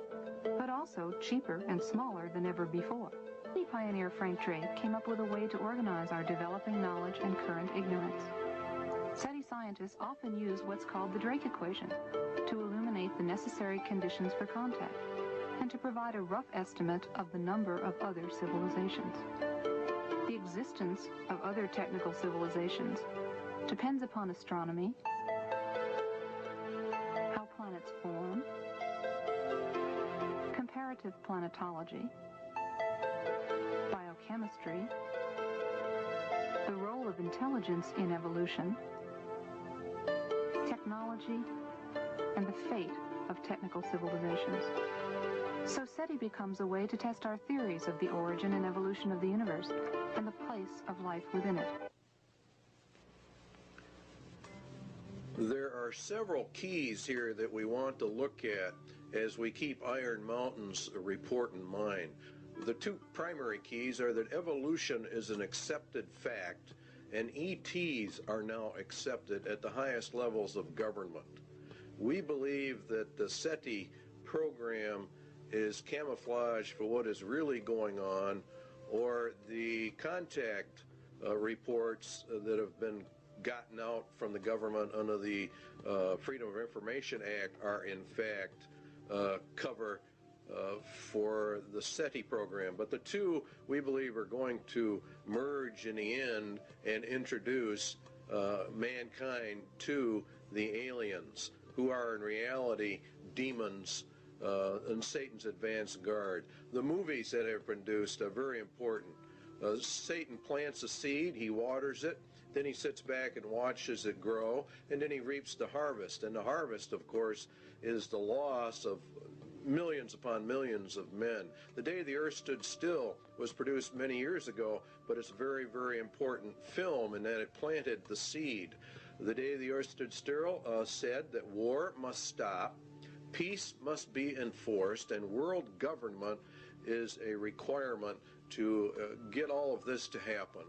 but also cheaper and smaller than ever before. SETI pioneer Frank Drake came up with a way to organize our developing knowledge and current ignorance. SETI scientists often use what's called the Drake equation to illuminate the necessary conditions for contact and to provide a rough estimate of the number of other civilizations. The existence of other technical civilizations depends upon astronomy, how planets form, comparative planetology, biochemistry, the role of intelligence in evolution, technology, and the fate of technical civilizations. So SETI becomes a way to test our theories of the origin and evolution of the universe and the place of life within it. There are several keys here that we want to look at as we keep Iron Mountain's report in mind. The two primary keys are that evolution is an accepted fact and ETs are now accepted at the highest levels of government. We believe that the SETI program is camouflage for what is really going on, or the contact reports that have been gotten out from the government under the Freedom of Information Act are in fact cover for the SETI program. But the two, we believe, are going to merge in the end and introduce mankind to the aliens, who are in reality demons and Satan's advanced guard. The movies that are produced are very important. Satan plants a seed, he waters it, then he sits back and watches it grow, and then he reaps the harvest. And the harvest, of course, is the loss of millions upon millions of men. The Day the Earth Stood Still was produced many years ago, but it's a very, very important film in that it planted the seed. The Day the Earth Stood Still said that war must stop, peace must be enforced, and world government is a requirement to get all of this to happen.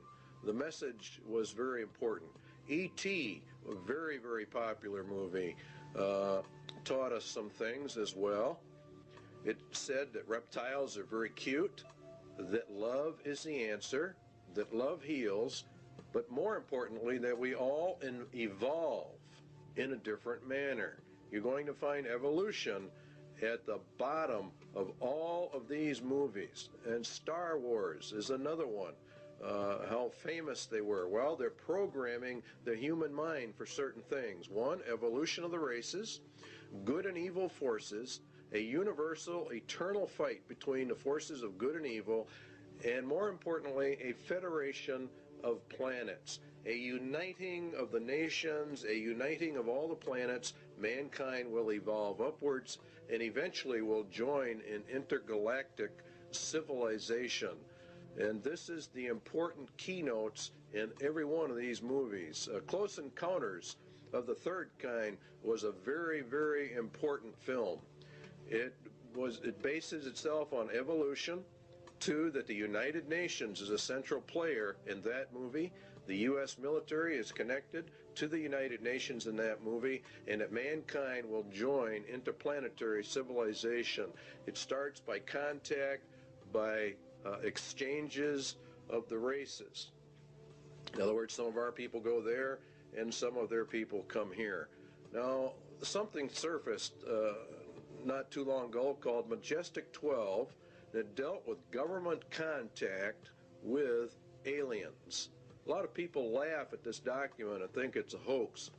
The message was very important. E.T., a very, very popular movie, taught us some things as well. It said that reptiles are very cute, that love is the answer, that love heals, but more importantly, that we all evolve in a different manner. You're going to find evolution at the bottom of all of these movies. And Star Wars is another one. How famous they were. Well, they're programming the human mind for certain things. One, evolution of the races, good and evil forces, a universal, eternal fight between the forces of good and evil, and more importantly, a federation of planets, a uniting of the nations, a uniting of all the planets. Mankind will evolve upwards and eventually will join in intergalactic civilization. And this is the important keynotes in every one of these movies. Close Encounters of the Third Kind was a very, very important film. It bases itself on evolution. Two, that the United Nations is a central player in that movie. The U.S. military is connected to the United Nations in that movie, and that mankind will join interplanetary civilization. It starts by contact, by exchanges of the races. In other words, some of our people go there, and some of their people come here. Now, something surfaced not too long ago called Majestic 12 that dealt with government contact with aliens. A lot of people laugh at this document and think it's a hoax.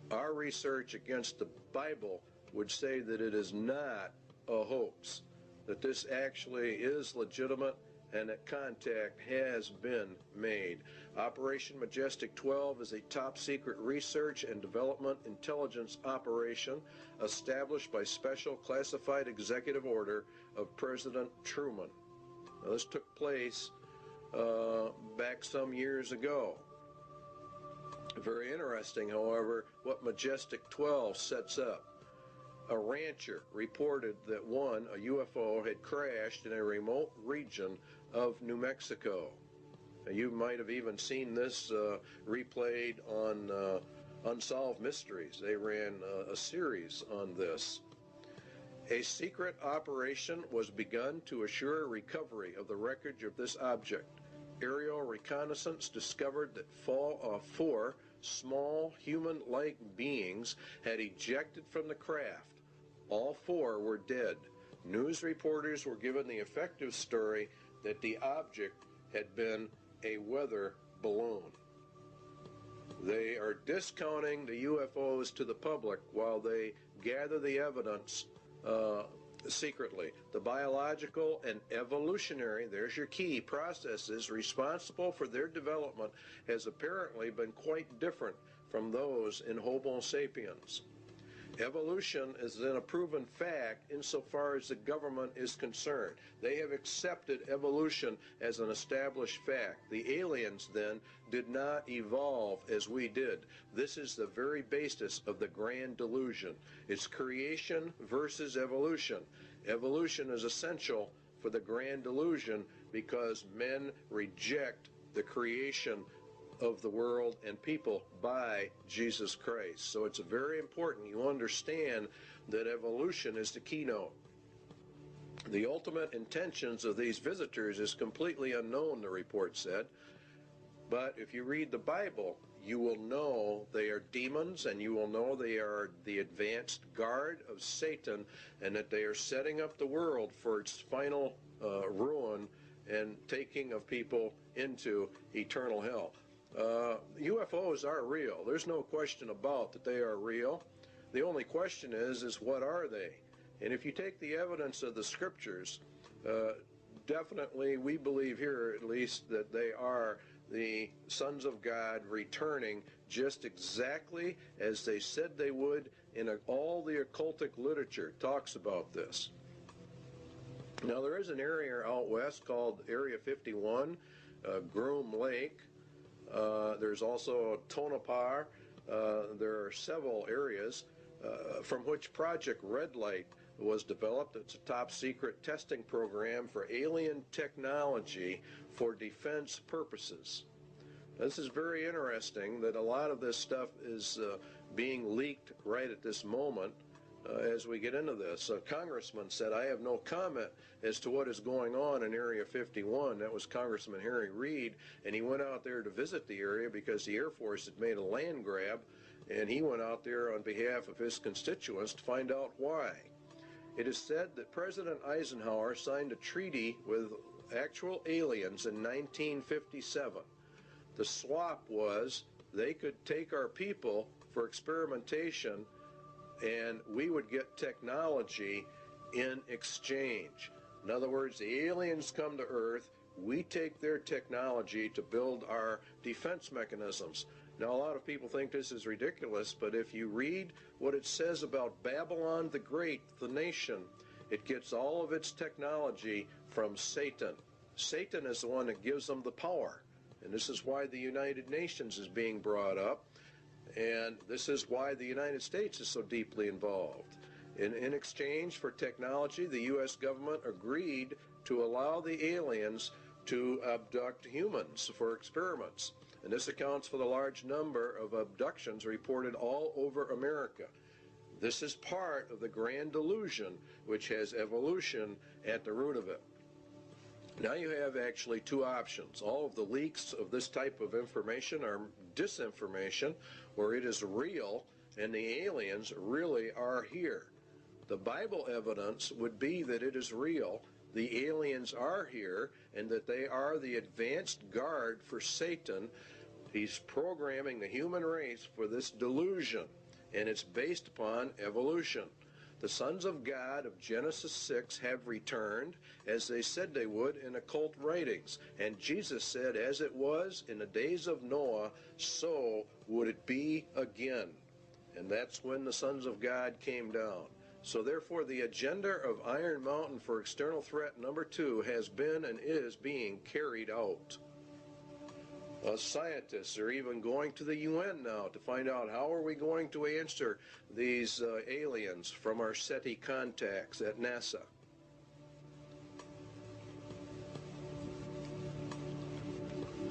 Our research against the Bible would say that it is not a hoax, that this actually is legitimate and that contact has been made. Operation Majestic 12 is a top-secret research and development intelligence operation established by special classified executive order of President Truman. Now, this took place back some years ago. Very interesting, however, what Majestic 12 sets up. A rancher reported that a UFO had crashed in a remote region of New Mexico. Now, you might have even seen this replayed on Unsolved Mysteries. They ran a series on this. A secret operation was begun to assure recovery of the wreckage of this object. Aerial reconnaissance discovered that 4 small human-like beings had ejected from the craft. All 4 were dead. News reporters were given the effective story that the object had been a weather balloon. They are discounting the UFOs to the public while they gather the evidence secretly. The biological and evolutionary, there's your key, processes responsible for their development has apparently been quite different from those in Homo sapiens. Evolution is then a proven fact insofar as the government is concerned. They have accepted evolution as an established fact. The aliens then did not evolve as we did. This is the very basis of the grand delusion. It's creation versus evolution. Evolution is essential for the grand delusion because men reject the creation of the world and people by Jesus Christ. So it's very important you understand that evolution is the keynote. The ultimate intentions of these visitors is completely unknown, the report said. But if you read the Bible, you will know they are demons, and you will know they are the advanced guard of Satan, and that they are setting up the world for its final ruin and taking of people into eternal hell. UFOs are real. There's no question about that they are real. The only question is what are they? And if you take the evidence of the scriptures, definitely we believe here at least that they are the sons of God returning just exactly as they said they would, in all the occultic literature talks about this. Now there is an area out west called Area 51, Groom Lake. There's also Tonopah. There are several areas from which Project Red Light was developed. It's a top secret testing program for alien technology for defense purposes. This is very interesting that a lot of this stuff is being leaked right at this moment as we get into this. A congressman said, "I have no comment as to what is going on in Area 51. That was Congressman Harry Reid, and he went out there to visit the area because the Air Force had made a land grab, and he went out there on behalf of his constituents to find out why. It is said that President Eisenhower signed a treaty with actual aliens in 1957. The swap was they could take our people for experimentation, and we would get technology in exchange. In other words, the aliens come to Earth, we take their technology to build our defense mechanisms." Now, a lot of people think this is ridiculous, but if you read what it says about Babylon the Great, the nation, it gets all of its technology from Satan. Satan is the one that gives them the power. And this is why the United Nations is being brought up. And this is why the United States is so deeply involved. In exchange for technology, the U.S. government agreed to allow the aliens to abduct humans for experiments. And this accounts for the large number of abductions reported all over America. This is part of the grand delusion, which has evolution at the root of it. Now you have actually two options. All of the leaks of this type of information are disinformation, where it is real and the aliens really are here. The Bible evidence would be that it is real, the aliens are here, and that they are the advanced guard for Satan. He's programming the human race for this delusion, and it's based upon evolution. The sons of God of Genesis 6 have returned, as they said they would in occult writings. And Jesus said, as it was in the days of Noah, so would it be again. And that's when the sons of God came down. So therefore, the agenda of Iron Mountain for external threat number 2 has been and is being carried out. Scientists are even going to the UN now to find out how are we going to answer these aliens from our SETI contacts at NASA.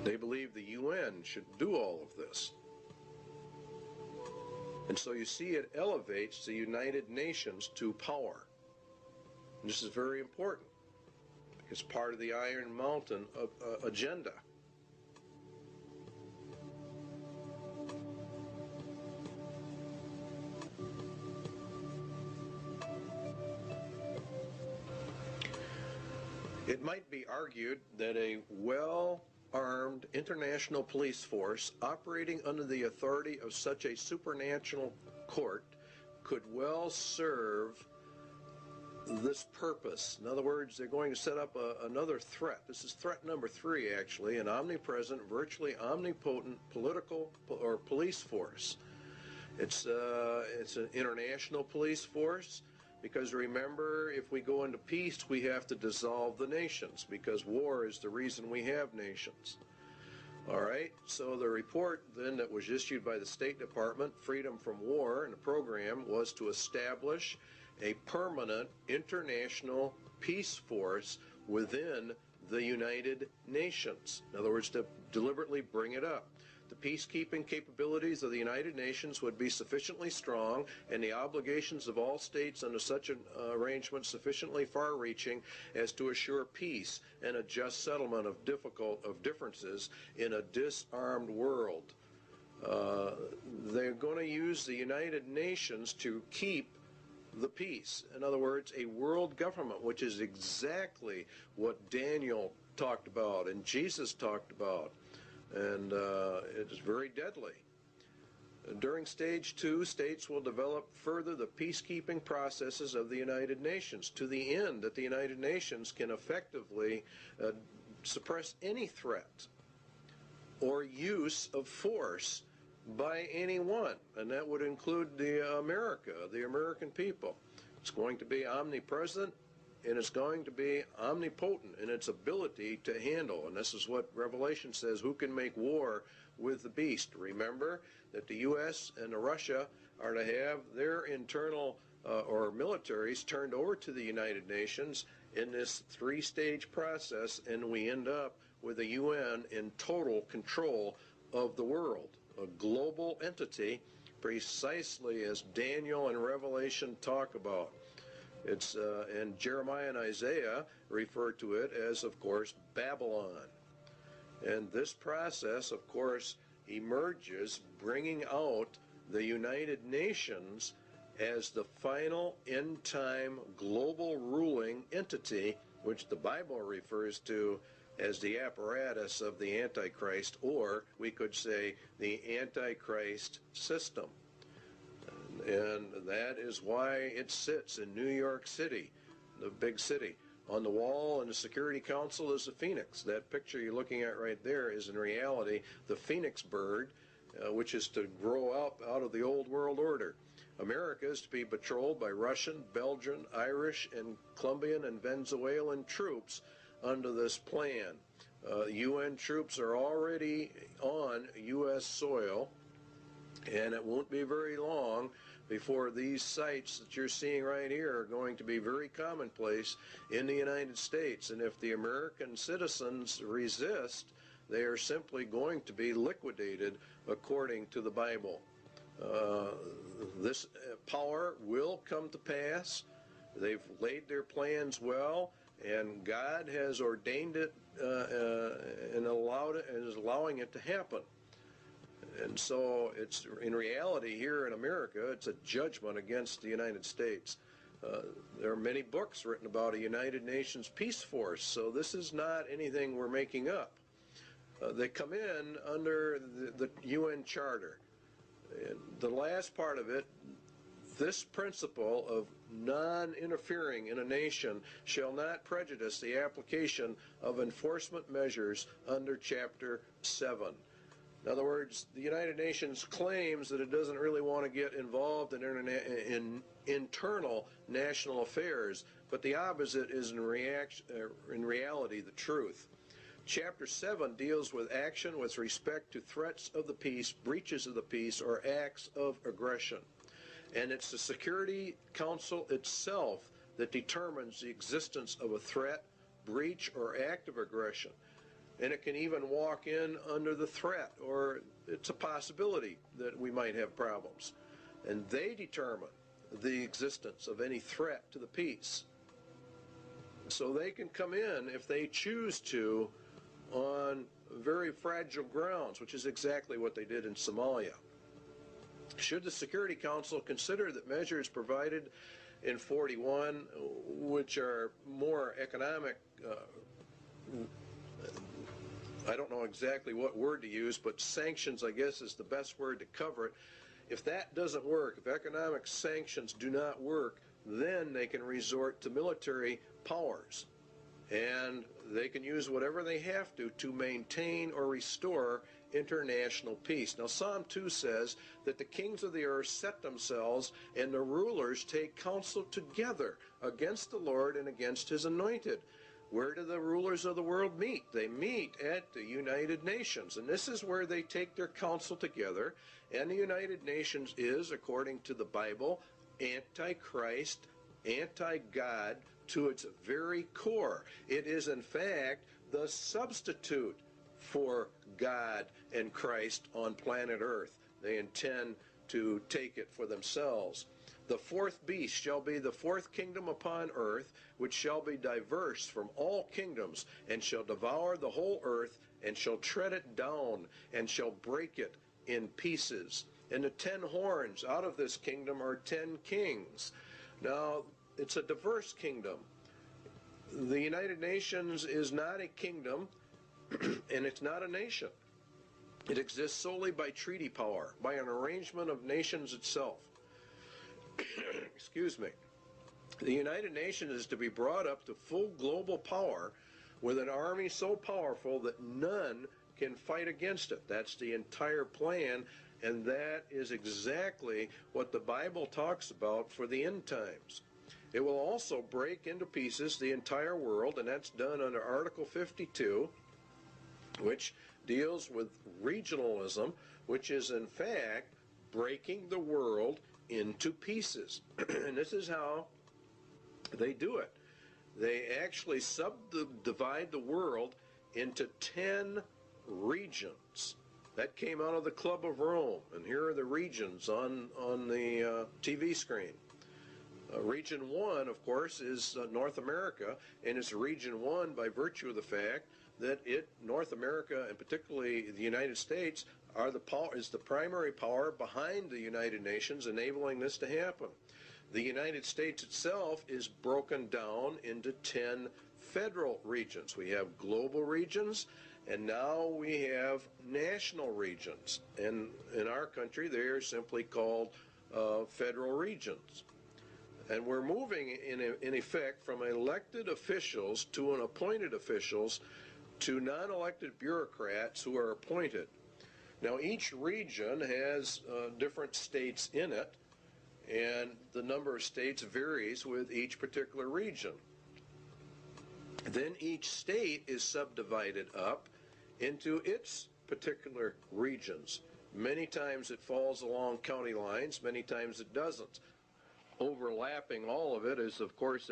They believe the UN should do all of this. And so you see it elevates the United Nations to power. And this is very important. It's part of the Iron Mountain agenda. It might be argued that a well-armed international police force operating under the authority of such a supernatural court could well serve this purpose. In other words, they're going to set up another threat. This is threat number 3, actually, an omnipresent, virtually omnipotent political or police force. It's an international police force. Because remember, if we go into peace, we have to dissolve the nations, because war is the reason we have nations. All right, so the report then that was issued by the State Department, Freedom from War, and the program was to establish a permanent international peace force within the United Nations. In other words, to deliberately bring it up. the peacekeeping capabilities of the United Nations would be sufficiently strong and the obligations of all states under such an arrangement sufficiently far-reaching as to assure peace and a just settlement of differences in a disarmed world. They're going to use the United Nations to keep the peace. In other words, a world government, which is exactly what Daniel talked about and Jesus talked about, and it is very deadly. During stage 2, states will develop further the peacekeeping processes of the United Nations to the end that the United Nations can effectively suppress any threat or use of force by anyone, and that would include the American people. It's going to be omnipresent, and it's going to be omnipotent in its ability to handle. And this is what Revelation says, who can make war with the beast? Remember that the U.S. and Russia are to have their internal or militaries turned over to the United Nations in this 3-stage process, and we end up with the UN in total control of the world, a global entity, precisely as Daniel and Revelation talk about. It's and Jeremiah and Isaiah refer to it as, of course, Babylon. And this process, of course, emerges bringing out the United Nations as the final end-time global ruling entity, which the Bible refers to as the apparatus of the Antichrist, or we could say the Antichrist system. And that is why it sits in New York City, the big city. On the wall in the Security Council is a phoenix. That picture you're looking at right there is in reality the phoenix bird, which is to grow up out of the old world order. America is to be patrolled by Russian, Belgian, Irish, and Colombian and Venezuelan troops under this plan. UN troops are already on U.S. soil, and it won't be very long before these sites that you're seeing right here are going to be very commonplace in the United States. And if the American citizens resist, they are simply going to be liquidated according to the Bible. This power will come to pass. They've laid their plans well, and God has ordained it and allowed it, and is allowing it to happen. And so it's, in reality, here in America, it's a judgment against the United States. There are many books written about a United Nations peace force, so this is not anything we're making up. They come in under the UN Charter. And the last part of it, this principle of non-interfering in a nation shall not prejudice the application of enforcement measures under Chapter 7. In other words, the United Nations claims that it doesn't really want to get involved in internal national affairs, but the opposite is in reality the truth. Chapter 7 deals with action with respect to threats of the peace, breaches of the peace, or acts of aggression. And it's the Security Council itself that determines the existence of a threat, breach, or act of aggression. And it can even walk in under the threat, or it's a possibility that we might have problems. And they determine the existence of any threat to the peace. So they can come in, if they choose to, on very fragile grounds, which is exactly what they did in Somalia. Should the Security Council consider that measures provided in 41, which are more economic, I don't know exactly what word to use, but sanctions, I guess, is the best word to cover it. If that doesn't work, if economic sanctions do not work, then they can resort to military powers. And they can use whatever they have to maintain or restore international peace. Now, Psalm 2 says that the kings of the earth set themselves, and the rulers take counsel together against the Lord and against his anointed. Where do the rulers of the world meet? They meet at the United Nations, and this is where they take their counsel together. And the United Nations is, according to the Bible, anti-Christ, anti-God to its very core. It is, in fact, the substitute for God and Christ on planet Earth. They intend to take it for themselves. The fourth beast shall be the fourth kingdom upon earth, which shall be diverse from all kingdoms, and shall devour the whole earth, and shall tread it down, and shall break it in pieces. And the 10 horns out of this kingdom are 10 kings. Now, it's a diverse kingdom. The United Nations is not a kingdom, and it's not a nation. It exists solely by treaty power, by an arrangement of nations itself. Excuse me. The United Nations is to be brought up to full global power with an army so powerful that none can fight against it. That's the entire plan, and that is exactly what the Bible talks about for the end times. It will also break into pieces the entire world, and that's done under Article 52, which deals with regionalism, which is in fact breaking the world into pieces. And this is how they do it. They actually subdivide the world into 10 regions. That came out of the Club of Rome, and here are the regions on the TV screen. Region 1, of course, is North America, and it's Region 1 by virtue of the fact that North America, and particularly the United States, is the primary power behind the United Nations, enabling this to happen. The United States itself is broken down into 10 federal regions. We have global regions, and now we have national regions. And in our country, they are simply called federal regions. And we're moving, in effect, from elected officials to appointed officials to non-elected bureaucrats who are appointed. Now, each region has different states in it, and the number of states varies with each particular region. Then each state is subdivided up into its particular regions. Many times it falls along county lines, many times it doesn't. Overlapping all of it is, of course,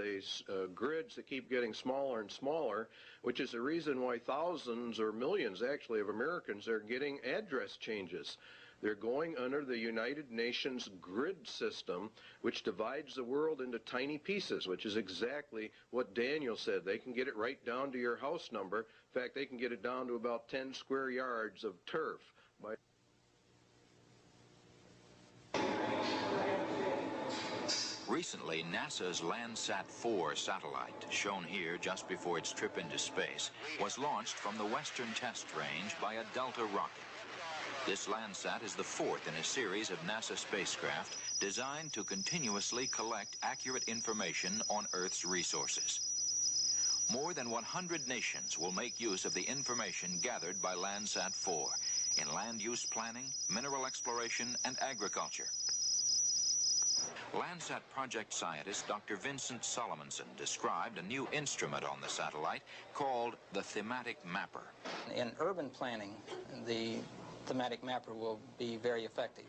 grids that keep getting smaller and smaller, which is the reason why thousands or millions, actually, of Americans are getting address changes. They're going under the United Nations grid system, which divides the world into tiny pieces, which is exactly what Daniel said. They can get it right down to your house number. In fact, they can get it down to about 10 square yards of turf. Recently, NASA's Landsat 4 satellite, shown here just before its trip into space, was launched from the Western Test Range by a Delta rocket. This Landsat is the fourth in a series of NASA spacecraft designed to continuously collect accurate information on Earth's resources. More than 100 nations will make use of the information gathered by Landsat 4 in land use planning, mineral exploration, and agriculture. Landsat project scientist Dr. Vincent Solomonson described a new instrument on the satellite called the Thematic Mapper. In urban planning, the Thematic Mapper will be very effective.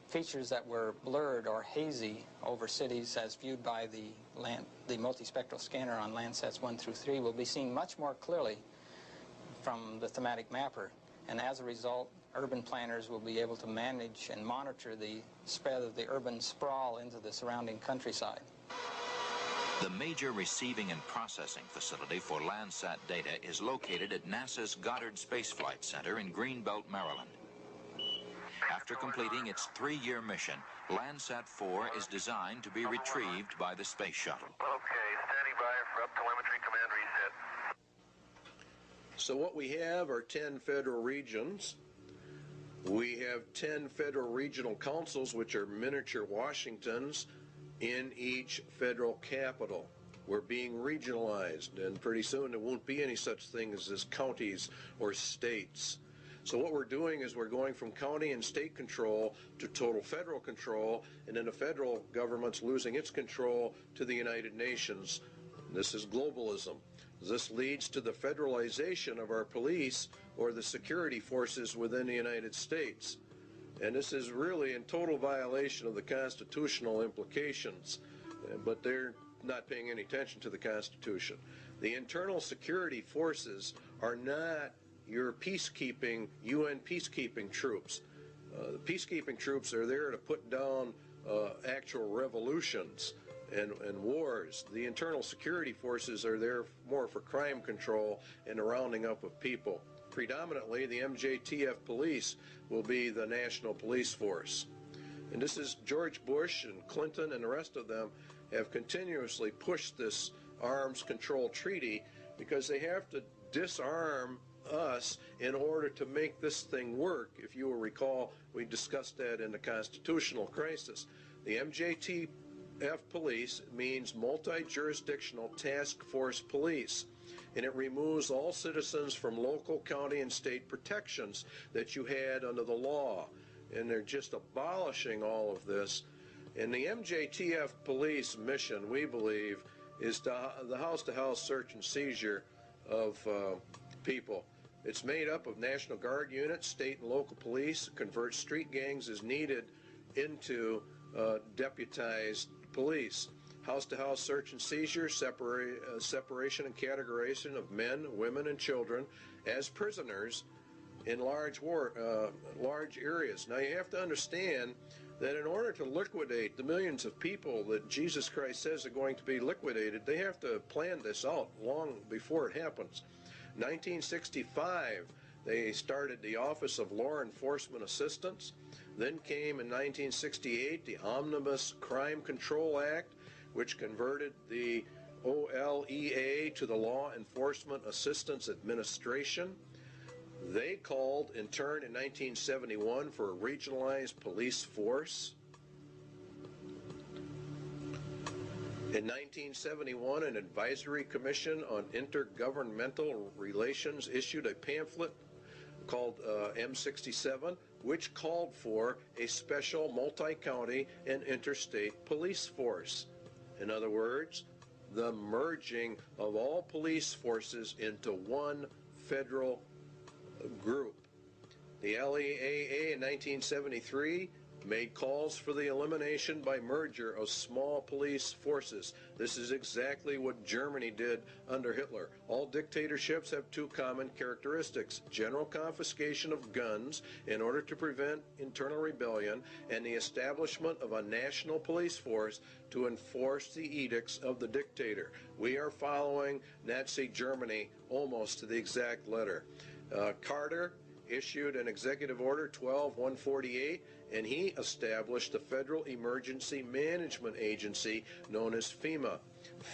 Features that were blurred or hazy over cities as viewed by the multispectral scanner on Landsats 1 through 3 will be seen much more clearly from the Thematic Mapper, and as a result, urban planners will be able to manage and monitor the spread of the urban sprawl into the surrounding countryside. The major receiving and processing facility for Landsat data is located at NASA's Goddard Space Flight Center in Greenbelt, Maryland. After completing its 3-year mission, Landsat 4 is designed to be retrieved by the space shuttle. Okay, standing by for up-telemetry command reset. So what we have are 10 federal regions. We have 10 federal regional councils, which are miniature Washingtons, in each federal capital. We're being regionalized, and pretty soon there won't be any such thing as counties or states. So what we're doing is we're going from county and state control to total federal control, and then the federal government's losing its control to the United Nations. This is globalism. This leads to the federalization of our police or the security forces within the United States. And this is really in total violation of the constitutional implications, but they're not paying any attention to the Constitution. The internal security forces are not your peacekeeping, UN peacekeeping troops. The peacekeeping troops are there to put down actual revolutions and wars. The internal security forces are there more for crime control and the rounding up of people. Predominantly, the MJTF police will be the national police force. And this is George Bush and Clinton and the rest of them have continuously pushed this arms control treaty because they have to disarm us in order to make this thing work. If you will recall, we discussed that in the constitutional crisis. The MJTF police means multi-jurisdictional task force police, and it removes all citizens from local, county, and state protections that you had under the law. And they're just abolishing all of this. And the MJTF police mission, we believe, is the house-to-house search and seizure of people. It's made up of National Guard units, state and local police, convert street gangs as needed into deputized police. House-to-house search and seizure, separation and categorization of men, women, and children as prisoners in large areas. Now you have to understand that in order to liquidate the millions of people that Jesus Christ says are going to be liquidated, they have to plan this out long before it happens. 1965, they started the Office of Law Enforcement Assistance. Then came in 1968 the Omnibus Crime Control Act, which converted the OLEA to the Law Enforcement Assistance Administration. They called, in turn, in 1971 for a regionalized police force. In 1971, an advisory commission on intergovernmental relations issued a pamphlet called M67, which called for a special multi-county and interstate police force. In other words, the merging of all police forces into one federal group. The LEAA in 1973 made calls for the elimination by merger of small police forces. This is exactly what Germany did under Hitler. All dictatorships have two common characteristics: general confiscation of guns in order to prevent internal rebellion, and the establishment of a national police force to enforce the edicts of the dictator. We are following Nazi Germany almost to the exact letter. Carter issued an executive order 12-148, and he established a federal emergency management agency known as FEMA.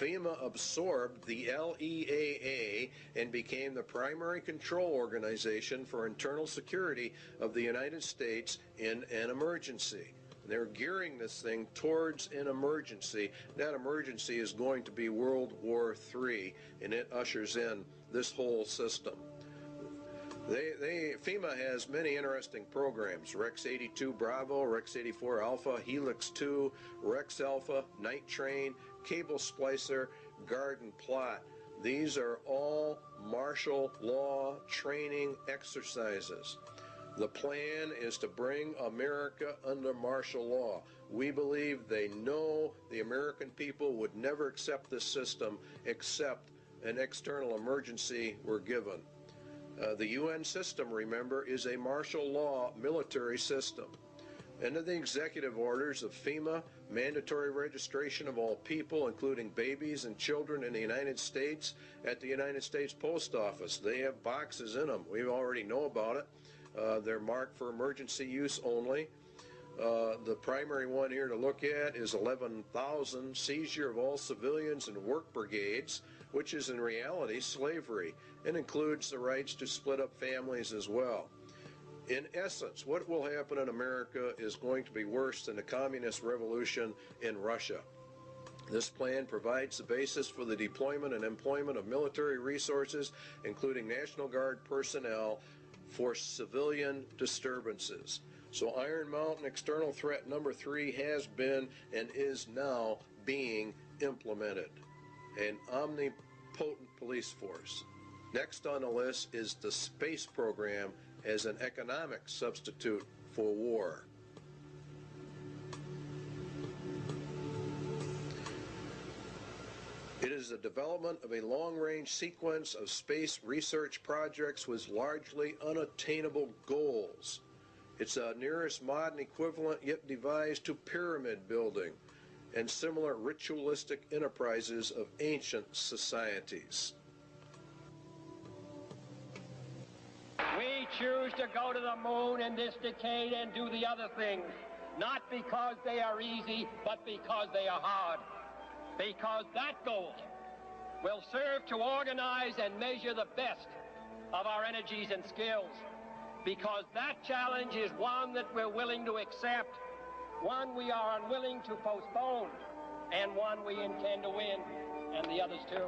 FEMA absorbed the LEAA and became the primary control organization for internal security of the United States in an emergency. They're gearing this thing towards an emergency. That emergency is going to be World War III, and it ushers in this whole system. FEMA has many interesting programs: Rex 82 Bravo, Rex 84 Alpha, Helix 2, Rex Alpha, Night Train, Cable Splicer, Garden Plot. These are all martial law training exercises. The plan is to bring America under martial law. We believe they know the American people would never accept this system except an external emergency were given. The UN system, remember, is a martial law military system. Under the executive orders of FEMA, mandatory registration of all people, including babies and children in the United States, at the United States Post Office. They have boxes in them. We already know about it. They're marked for emergency use only. The primary one here to look at is 11,000, seizure of all civilians and work brigades, which is in reality slavery, and includes the rights to split up families as well. In essence, what will happen in America is going to be worse than the communist revolution in Russia. This plan provides the basis for the deployment and employment of military resources, including National Guard personnel, for civilian disturbances. So Iron Mountain external threat number 3 has been and is now being implemented. An omnipotent police force. Next on the list is the space program as an economic substitute for war. It is the development of a long-range sequence of space research projects with largely unattainable goals. It's a nearest modern equivalent yet devised to pyramid building and similar ritualistic enterprises of ancient societies. We choose to go to the moon in this decade and do the other things, not because they are easy, but because they are hard. Because that goal will serve to organize and measure the best of our energies and skills. Because that challenge is one that we're willing to accept, one we are unwilling to postpone, and one we intend to win, and the others too.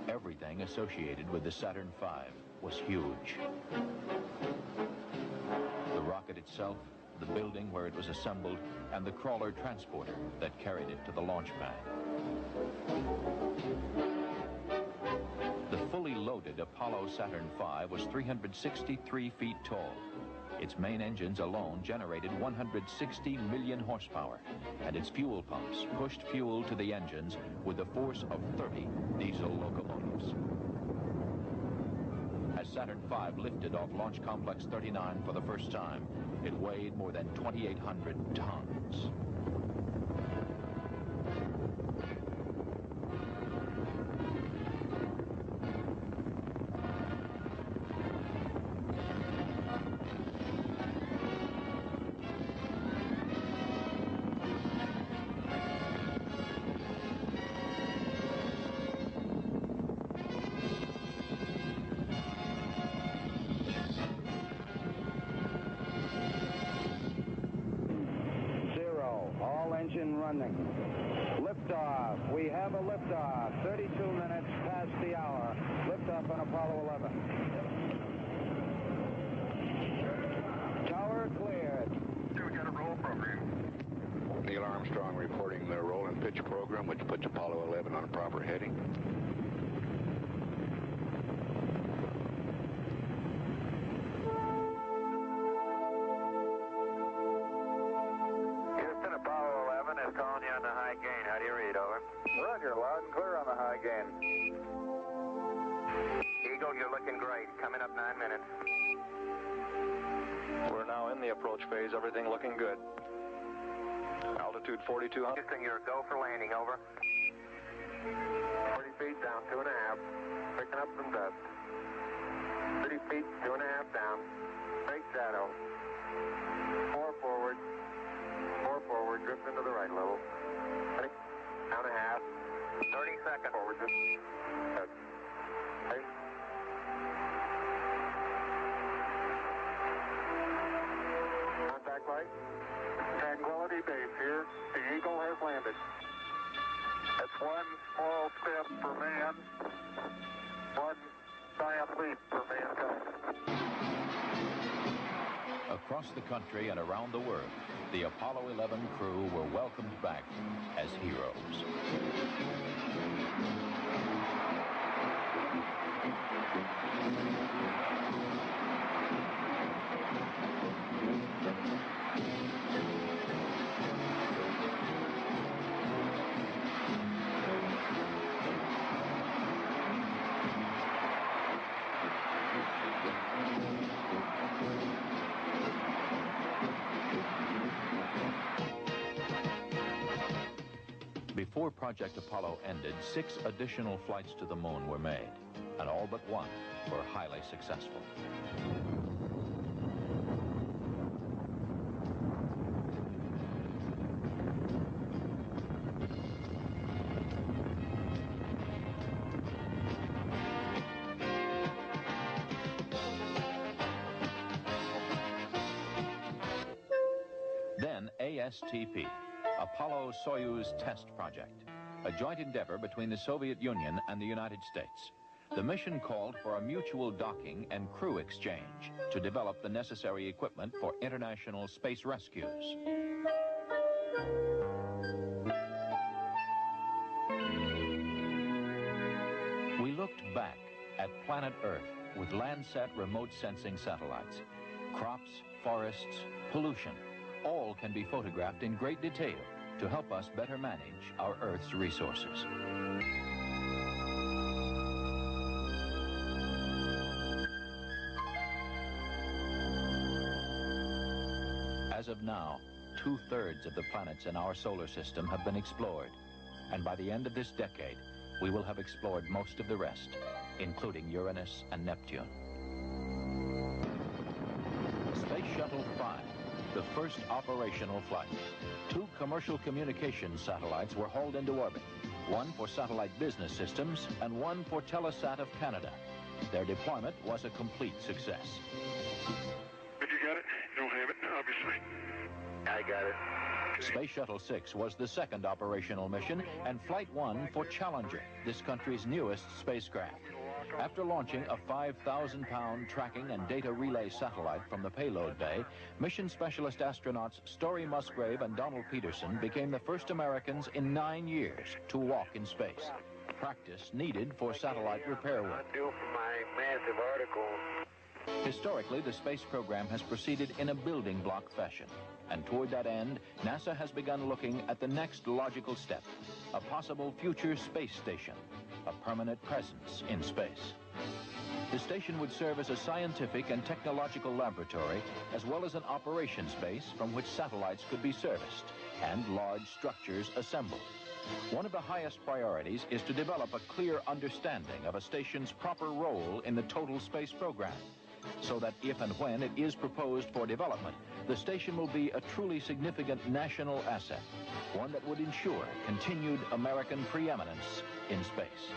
Everything associated with the Saturn V was huge. The rocket itself, the building where it was assembled, and the crawler transporter that carried it to the launch pad. The fully loaded Apollo Saturn V was 363 feet tall. Its main engines alone generated 160 million horsepower, and its fuel pumps pushed fuel to the engines with the force of 30 diesel locomotives. As Saturn V lifted off Launch Complex 39 for the first time, it weighed more than 2,800 tons. Engine running. Liftoff. We have a liftoff. 32 minutes past the hour. Liftoff on Apollo 11. Tower cleared. We got a roll program. Neil Armstrong reporting the roll and pitch program, which puts Apollo 11 on a proper heading. Calling you on the high gain. How do you read? Over. Roger, loud and clear on the high gain. Eagle, you're looking great. Coming up 9 minutes. We're now in the approach phase. Everything looking good. Altitude 4,200. Houston, you're a go for landing. Over. 40 feet down, 2.5. Picking up some dust. 30 feet, 2.5 down. Straight shadow. 4 forward. 4 forward, drift into the right level. 20, down a half. 30 seconds forward, just. Hey. Contact light. Tranquility Base here. The Eagle has landed. That's one small step for man, one giant leap for mankind. Across the country and around the world, the Apollo 11 crew were welcomed back as heroes. Before Project Apollo ended, 6 additional flights to the moon were made, and all but one were highly successful. Then ASTP, Apollo-Soyuz Test Project, a joint endeavor between the Soviet Union and the United States. the mission called for a mutual docking and crew exchange to develop the necessary equipment for international space rescues. We looked back at planet Earth with Landsat remote sensing satellites. Crops, forests, pollution, all can be photographed in great detail to help us better manage our Earth's resources. As of now, 2/3 of the planets in our solar system have been explored, and by the end of this decade, we will have explored most of the rest, including Uranus and Neptune. Space Shuttle 5, the first operational flight. 2 commercial communications satellites were hauled into orbit, one for satellite business systems and one for Telesat of Canada. Their deployment was a complete success. Did you get it? You don't have it, obviously. I got it. Space Shuttle 6 was the second operational mission and Flight 1 for Challenger, this country's newest spacecraft. After launching a 5,000-pound tracking and data relay satellite from the payload bay, mission specialist astronauts Story Musgrave and Donald Peterson became the first Americans in 9 years to walk in space. Practice needed for satellite repair work. Due for my massive article. Historically, the space program has proceeded in a building block fashion. And toward that end, NASA has begun looking at the next logical step, a possible future space station, a permanent presence in space. The station would serve as a scientific and technological laboratory, as well as an operations base from which satellites could be serviced and large structures assembled. One of the highest priorities is to develop a clear understanding of a station's proper role in the total space program, so that if and when it is proposed for development, the station will be a truly significant national asset, one that would ensure continued American preeminence in space.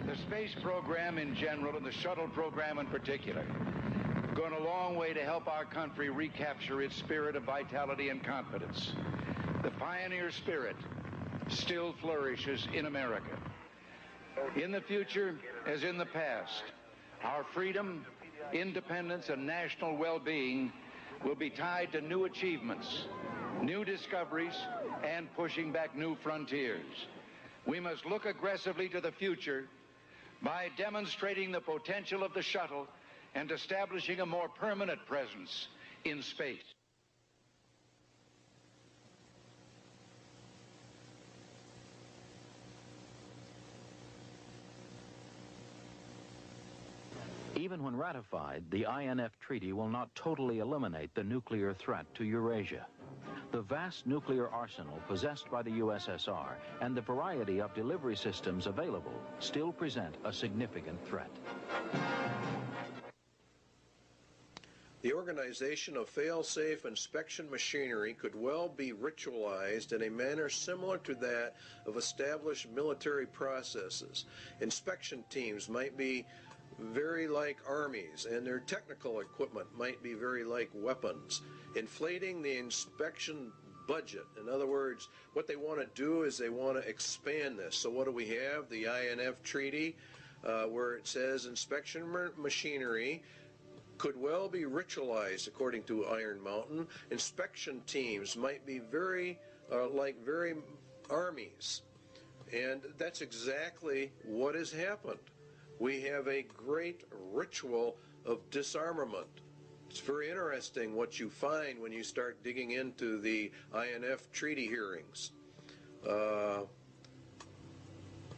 The space program in general and the shuttle program in particular have gone a long way to help our country recapture its spirit of vitality and confidence. The pioneer spirit still flourishes in America. In the future, as in the past, our freedom, independence, and national well-being will be tied to new achievements, new discoveries, and pushing back new frontiers. We must look aggressively to the future by demonstrating the potential of the shuttle and establishing a more permanent presence in space. Even when ratified, the INF Treaty will not totally eliminate the nuclear threat to Eurasia. The vast nuclear arsenal possessed by the USSR and the variety of delivery systems available still present a significant threat. The organization of fail-safe inspection machinery could well be ritualized in a manner similar to that of established military processes. Inspection teams might be very like armies, and their technical equipment might be very like weapons. Inflating the inspection budget, in other words, what they want to do is they want to expand this. So what do we have? The INF Treaty, where it says inspection machinery could well be ritualized according to Iron Mountain. Inspection teams might be very very armies, and that's exactly what has happened. We have a great ritual of disarmament. It's very interesting what you find when you start digging into the INF treaty hearings.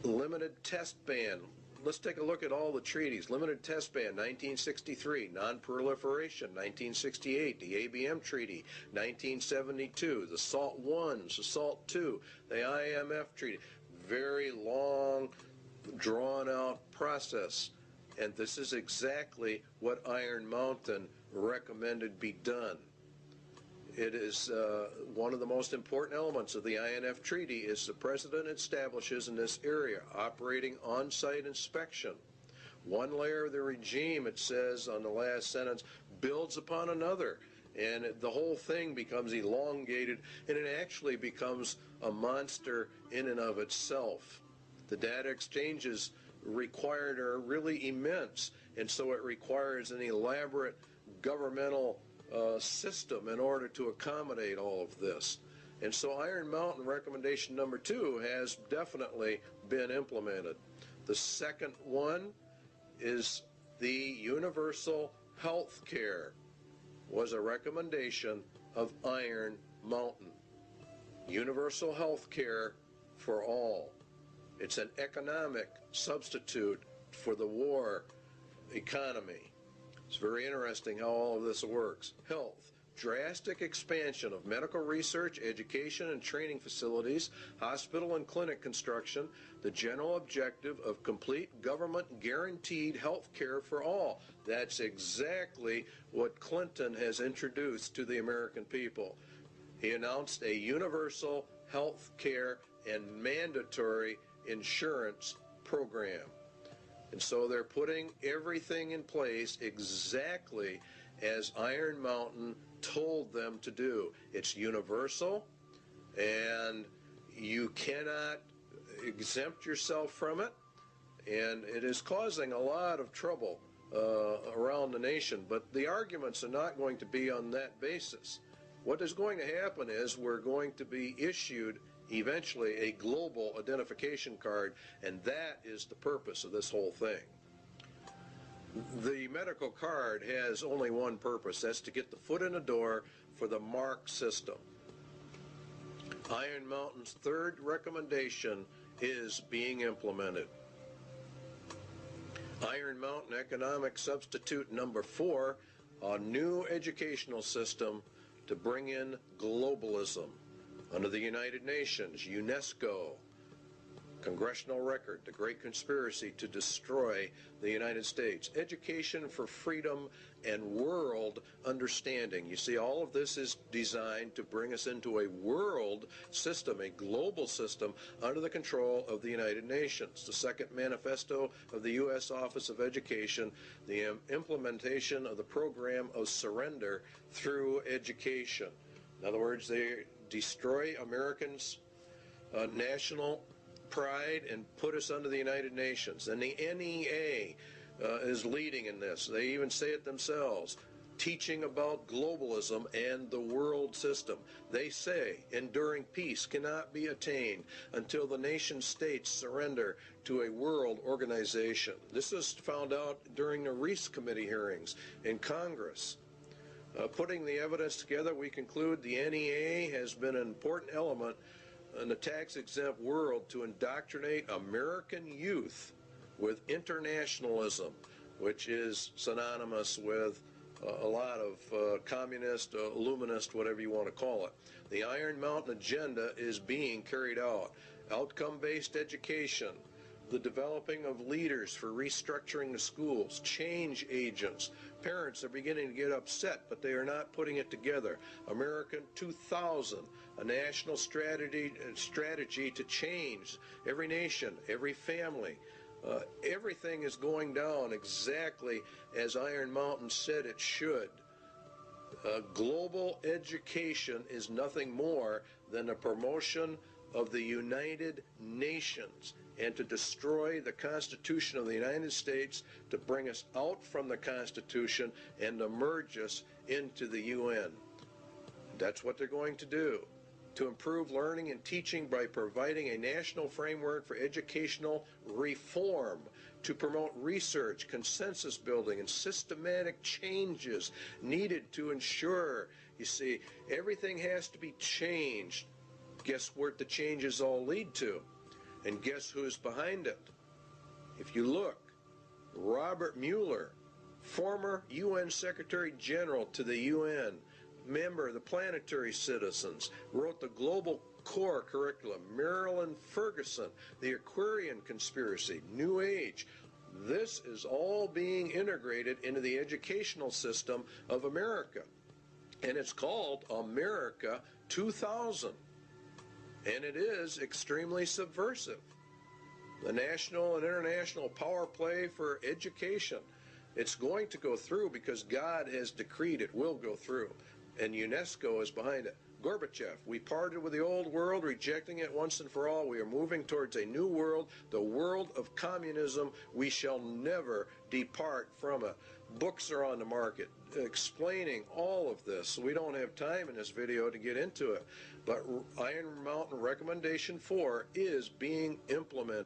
Limited test ban. Let's take a look at all the treaties. Limited test ban, 1963. Non-proliferation, 1968. The ABM Treaty, 1972. The SALT I, the SALT II, the IMF Treaty. Very long, drawn-out process. And this is exactly what Iron Mountain recommended be done. It is one of the most important elements of the INF Treaty is the President establishes in this area operating on-site inspection. One layer of the regime, it says on the last sentence, builds upon another. And the whole thing becomes elongated, and it actually becomes a monster in and of itself. The data exchanges required are really immense, and so it requires an elaborate governmental system in order to accommodate all of this. And so Iron Mountain recommendation number 2 has definitely been implemented. The second one is the universal health care was a recommendation of Iron Mountain. Universal health care for all. It's an economic substitute for the war economy. It's very interesting how all of this works. Health. Drastic expansion of medical research, education, and training facilities, hospital and clinic construction, the general objective of complete government guaranteed health care for all. That's exactly what Clinton has introduced to the American people. He announced a universal health care and mandatory insurance program. And so they're putting everything in place exactly as Iron Mountain told them to do. It's universal, and you cannot exempt yourself from it, and it is causing a lot of trouble around the nation. But the arguments are not going to be on that basis. What is going to happen is we're going to be issued eventually a global identification card, and that is the purpose of this whole thing. The medical card has only one purpose. That's to get the foot in the door for the MARC system. Iron Mountain's third recommendation is being implemented. Iron Mountain Economic Substitute number 4, a new educational system to bring in globalism under the United Nations, UNESCO, Congressional Record, the Great Conspiracy to Destroy the United States, Education for Freedom and World Understanding. You see, all of this is designed to bring us into a world system, a global system, under the control of the United Nations. The second manifesto of the U.S. Office of Education, the implementation of the program of surrender through education. In other words, they destroy Americans' national pride and put us under the United Nations. And the NEA is leading in this. They even say it themselves, teaching about globalism and the world system. They say enduring peace cannot be attained until the nation states surrender to a world organization. This was found out during the Reese Committee hearings in Congress. Putting the evidence together, we conclude the NEA has been an important element in the tax-exempt world to indoctrinate American youth with internationalism, which is synonymous with a lot of communist, illuminist, whatever you want to call it. The Iron Mountain agenda is being carried out. Outcome-based education, the developing of leaders for restructuring the schools, change agents. Parents are beginning to get upset, but they are not putting it together. American 2000, a national strategy to change every nation, every family. Everything is going down exactly as Iron Mountain said it should. Global education is nothing more than a promotion of the United Nations and to destroy the Constitution of the United States, to bring us out from the Constitution and to merge us into the UN. That's what they're going to do. To improve learning and teaching by providing a national framework for educational reform, to promote research, consensus building, and systematic changes needed to ensure, you see, everything has to be changed. Guess where the changes all lead to? And guess who's behind it? If you look, Robert Mueller, former UN Secretary General to the UN, member of the Planetary Citizens, wrote the Global Core Curriculum. Marilyn Ferguson, the Aquarian Conspiracy, New Age. This is all being integrated into the educational system of America. And it's called America 2000. And it is extremely subversive. The national and international power play for education. It's going to go through because God has decreed it will go through. And UNESCO is behind it. Gorbachev, we parted with the old world, rejecting it once and for all. We are moving towards a new world, the world of communism. We shall never depart from it. Books are on the market explaining all of this. We don't have time in this video to get into it, but Iron Mountain Recommendation 4 is being implemented.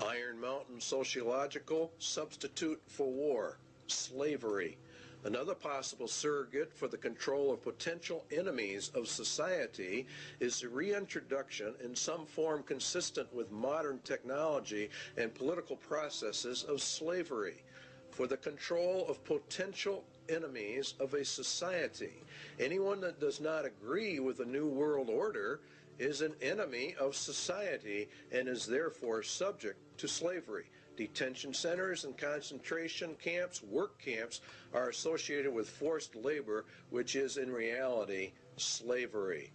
Iron Mountain Sociological Substitute for War, Slavery. Another possible surrogate for the control of potential enemies of society is the reintroduction in some form consistent with modern technology and political processes of slavery for the control of potential enemies of a society. Anyone that does not agree with the New World Order is an enemy of society and is therefore subject to slavery. Detention centers and concentration camps, work camps, are associated with forced labor, which is in reality slavery.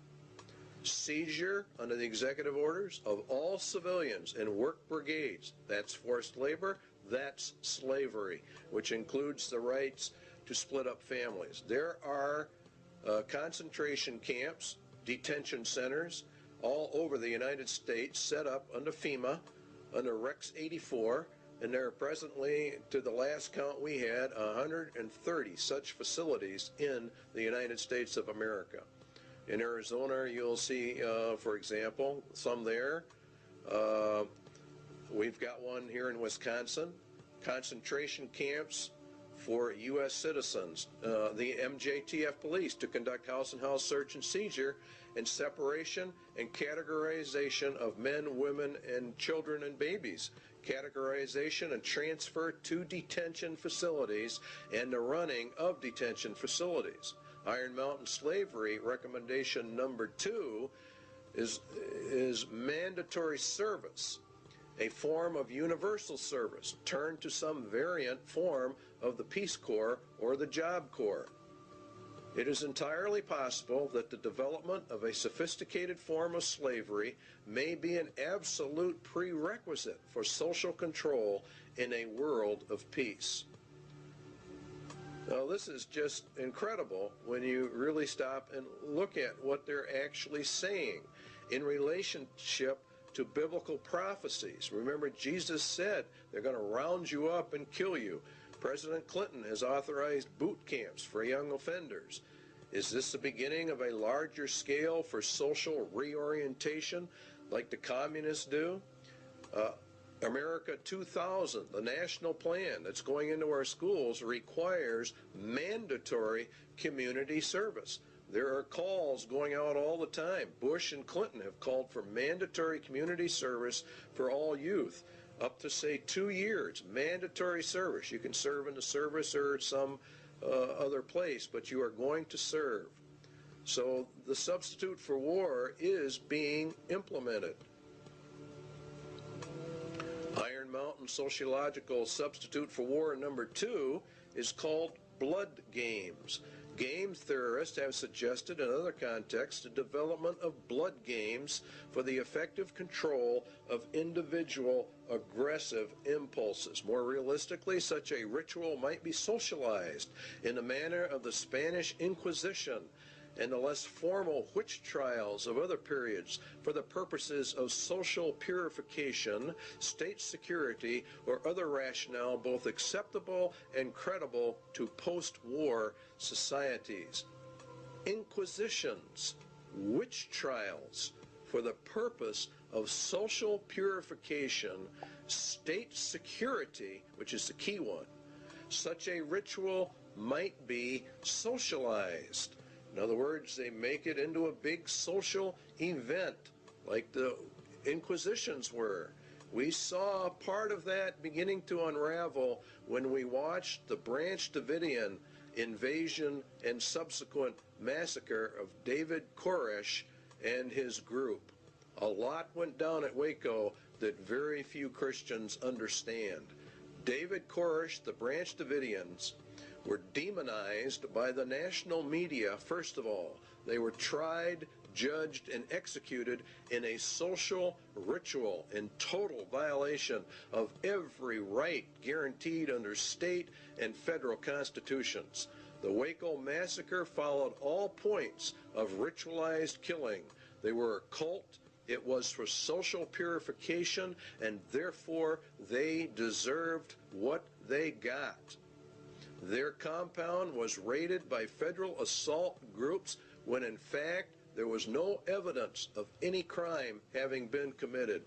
Seizure under the executive orders of all civilians in work brigades, that's forced labor, that's slavery, which includes the rights to split up families. There are concentration camps, detention centers all over the United States set up under FEMA, under Rex 84, and there are presently, to the last count we had, 130 such facilities in the United States of America. In Arizona, you'll see, for example, some there. We've got one here in Wisconsin, concentration camps for U.S. citizens, the MJTF police to conduct house and house search and seizure and separation and categorization of men, women, and children and babies, categorization and transfer to detention facilities and the running of detention facilities. Iron Mountain Slavery Recommendation number 2 is mandatory service, a form of universal service turned to some variant form of the Peace Corps or the Job Corps. It is entirely possible that the development of a sophisticated form of slavery may be an absolute prerequisite for social control in a world of peace. Now, this is just incredible when you really stop and look at what they're actually saying in relationship to biblical prophecies. Remember, Jesus said they're going to round you up and kill you. President Clinton has authorized boot camps for young offenders. Is this the beginning of a larger scale for social reorientation like the communists do? America 2000, the national plan that's going into our schools, requires mandatory community service. There are calls going out all the time. Bush and Clinton have called for mandatory community service for all youth, up to, say, 2 years, mandatory service. You can serve in the service or some other place, but you are going to serve. So the substitute for war is being implemented. Iron Mountain Sociological Substitute for War number 2 is called blood games. Game theorists have suggested in other contexts the development of blood games for the effective control of individual aggressive impulses. More realistically, such a ritual might be socialized in the manner of the Spanish Inquisition and the less formal witch trials of other periods for the purposes of social purification, state security, or other rationale both acceptable and credible to post-war societies. Inquisitions, witch trials for the purpose of social purification, state security, which is the key one. Such a ritual might be socialized. In other words, they make it into a big social event like the Inquisitions were. We saw part of that beginning to unravel when we watched the Branch Davidian invasion and subsequent massacre of David Koresh and his group. A lot went down at Waco that very few Christians understand. David Koresh, the Branch Davidians, were demonized by the national media. First of all, they were tried, judged, and executed in a social ritual in total violation of every right guaranteed under state and federal constitutions. The Waco massacre followed all points of ritualized killing. They were a cult. It was for social purification, and therefore they deserved what they got. Their compound was raided by federal assault groups when in fact there was no evidence of any crime having been committed.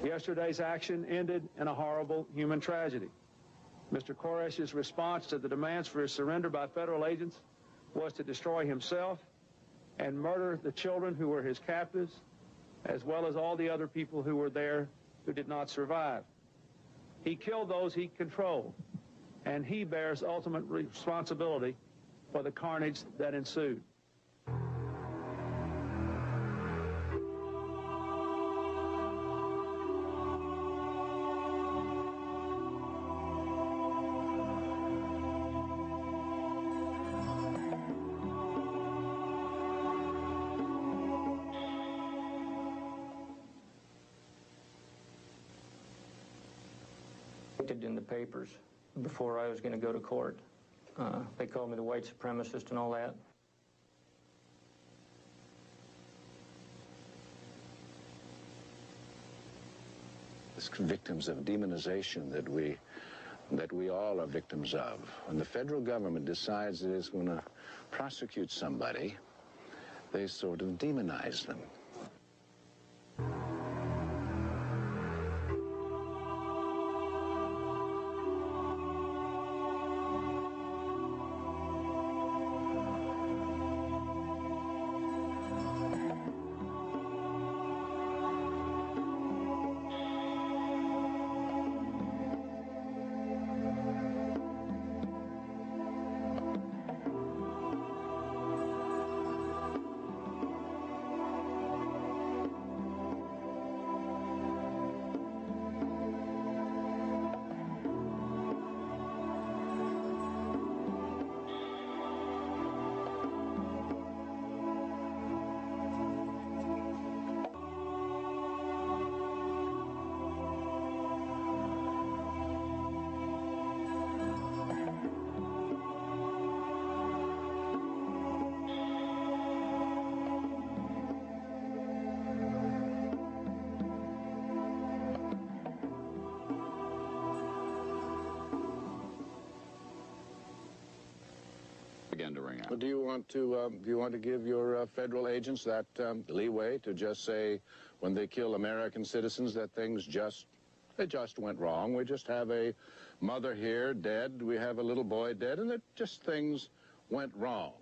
Yesterday's action ended in a horrible human tragedy. Mr. Koresh's response to the demands for his surrender by federal agents was to destroy himself and murder the children who were his captives, as well as all the other people who were there who did not survive. He killed those he controlled, and he bears ultimate responsibility for the carnage that ensued. In the papers before I was going to go to court. They called me the white supremacist and all that. It's victims of demonization that we all are victims of. When the federal government decides that it's going to prosecute somebody, they sort of demonize them. Began to ring out. Well, do you want to give your federal agents that leeway to just say when they kill American citizens that things just went wrong? We just have a mother here dead, we have a little boy dead, and that just things went wrong.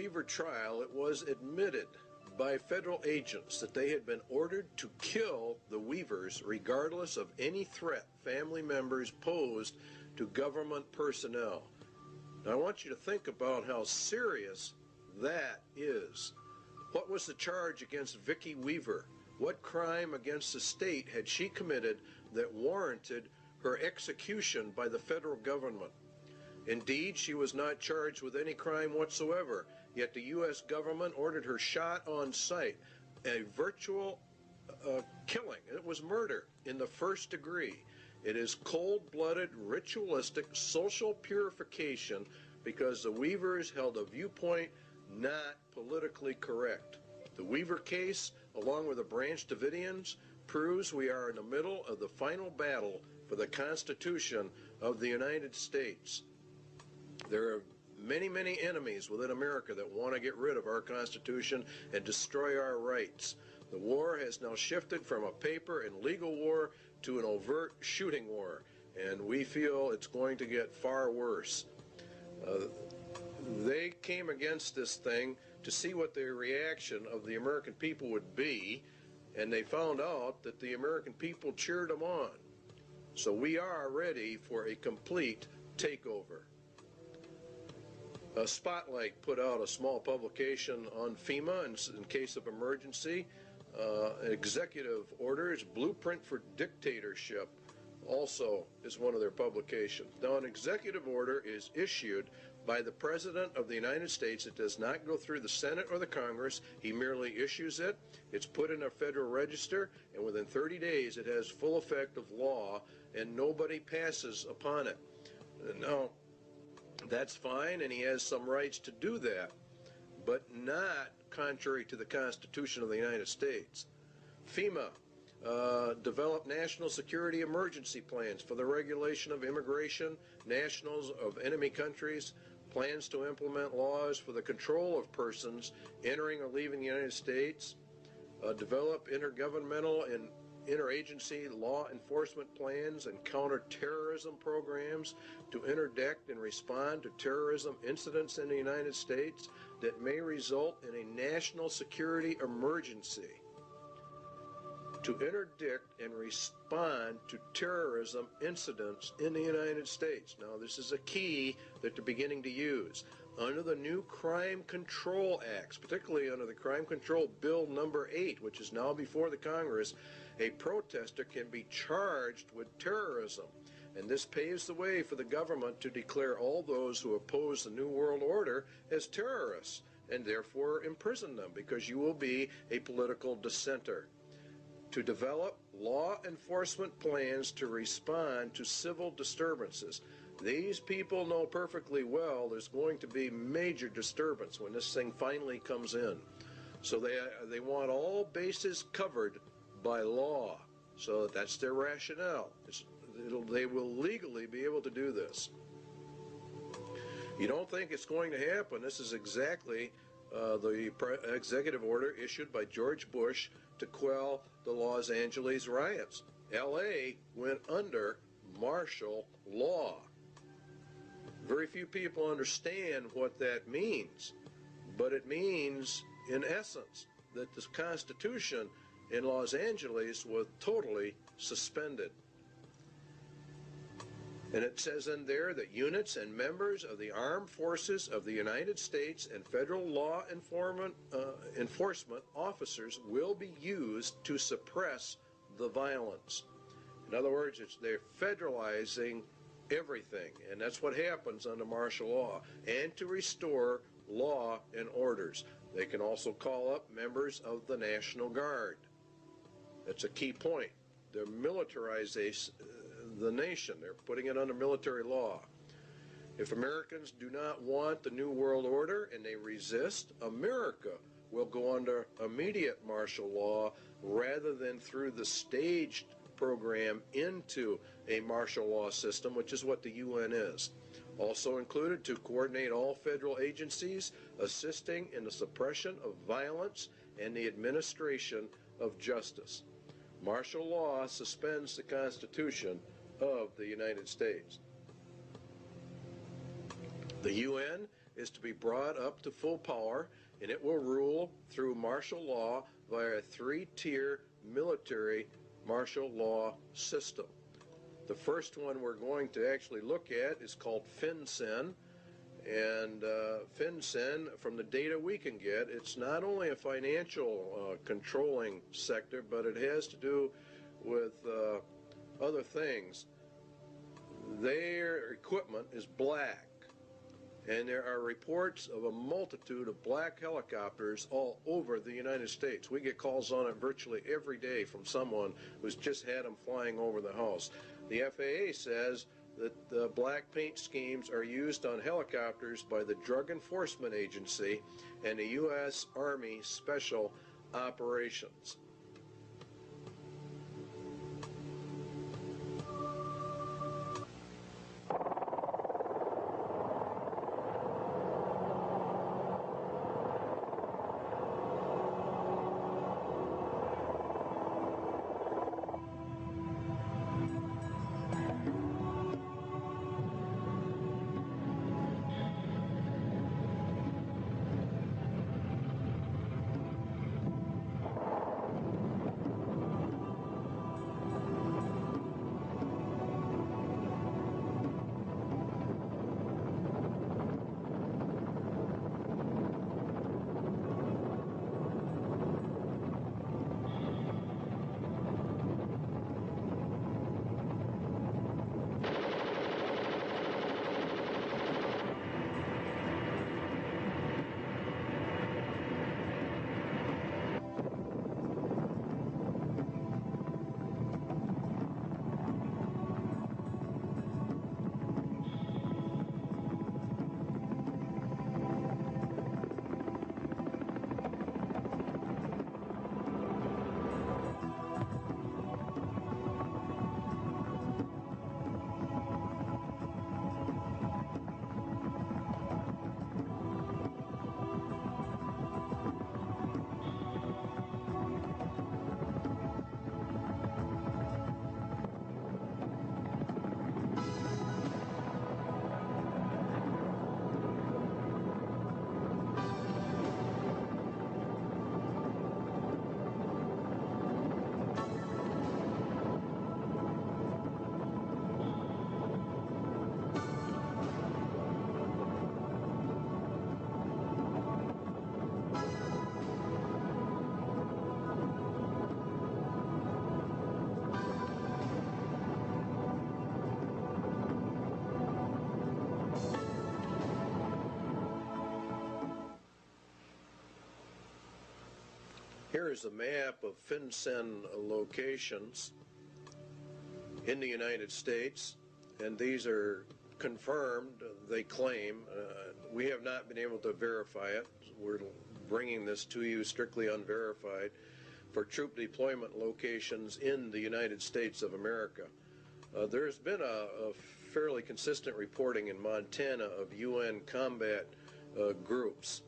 Weaver trial, it was admitted by federal agents that they had been ordered to kill the Weavers regardless of any threat family members posed to government personnel. Now, I want you to think about how serious that is. What was the charge against Vicki Weaver? What crime against the state had she committed that warranted her execution by the federal government? Indeed, she was not charged with any crime whatsoever, yet the U.S. government ordered her shot on sight, a virtual killing. It was murder in the first degree. It is cold-blooded, ritualistic, social purification because the Weavers held a viewpoint not politically correct. The Weaver case, along with the Branch Davidians, proves we are in the middle of the final battle for the Constitution of the United States. There are many, many enemies within America that want to get rid of our Constitution and destroy our rights. The war has now shifted from a paper and legal war to an overt shooting war, and we feel it's going to get far worse. They came against this thing to see what the reaction of the American people would be, and they found out that the American people cheered them on. So we are ready for a complete takeover. Spotlight put out a small publication on FEMA in case of emergency. Executive orders, Blueprint for Dictatorship, also is one of their publications. Now, an executive order is issued by the President of the United States. It does not go through the Senate or the Congress. He merely issues it. It's put in a federal register, and within 30 days it has full effect of law, and nobody passes upon it. Now, that's fine, and he has some rights to do that, but not contrary to the Constitution of the United States. FEMA developed national security emergency plans for the regulation of immigration, nationals of enemy countries, plans to implement laws for the control of persons entering or leaving the United States, develop intergovernmental and interagency law enforcement plans and counterterrorism programs to interdict and respond to terrorism incidents in the United States that may result in a national security emergency. To interdict and respond to terrorism incidents in the United States. Now, this is a key that they're beginning to use. Under the new Crime Control Acts, particularly under the Crime Control Bill number 8, which is now before the Congress, a protester can be charged with terrorism. And this paves the way for the government to declare all those who oppose the New World Order as terrorists, and therefore imprison them, because you will be a political dissenter. To develop law enforcement plans to respond to civil disturbances. These people know perfectly well there's going to be major disturbance when this thing finally comes in. So they want all bases covered by law. So that's their rationale. They will legally be able to do this. You don't think it's going to happen. This is exactly the executive order issued by George Bush to quell the Los Angeles riots. L.A. went under martial law. Very few people understand what that means, but it means, in essence, that the Constitution in Los Angeles was totally suspended. And it says in there that units and members of the armed forces of the United States and federal law enforcement officers will be used to suppress the violence. In other words, they're federalizing everything, and that's what happens under martial law, and to restore law and orders. They can also call up members of the National Guard. That's a key point. They're militarizing the nation. They're putting it under military law. If Americans do not want the New World Order and they resist, America will go under immediate martial law rather than through the staged program into a martial law system, which is what the UN is. Also included to coordinate all federal agencies assisting in the suppression of violence and the administration of justice. Martial law suspends the Constitution of the United States. The UN is to be brought up to full power, and it will rule through martial law via a three-tier military martial law system. The first one we're going to actually look at is called FinCEN, and FinCEN, from the data we can get, it's not only a financial controlling sector, but it has to do with other things. Their equipment is black, and there are reports of a multitude of black helicopters all over the United States. We get calls on it virtually every day from someone who's just had them flying over the house. The FAA says that the black paint schemes are used on helicopters by the Drug Enforcement Agency and the U.S. Army Special Operations. Here is a map of FinCEN locations in the United States, and these are confirmed, they claim. We have not been able to verify it. We're bringing this to you strictly unverified for troop deployment locations in the United States of America. There's been a fairly consistent reporting in Montana of UN combat groups.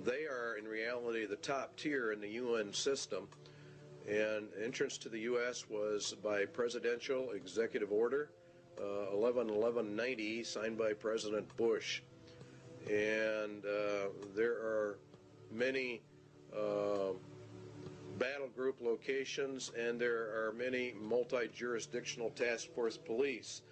They are in reality the top tier in the UN system, and entrance to the U.S. was by presidential executive order 11-1190 signed by President Bush, and there are many battle group locations, and there are many multi-jurisdictional task force police,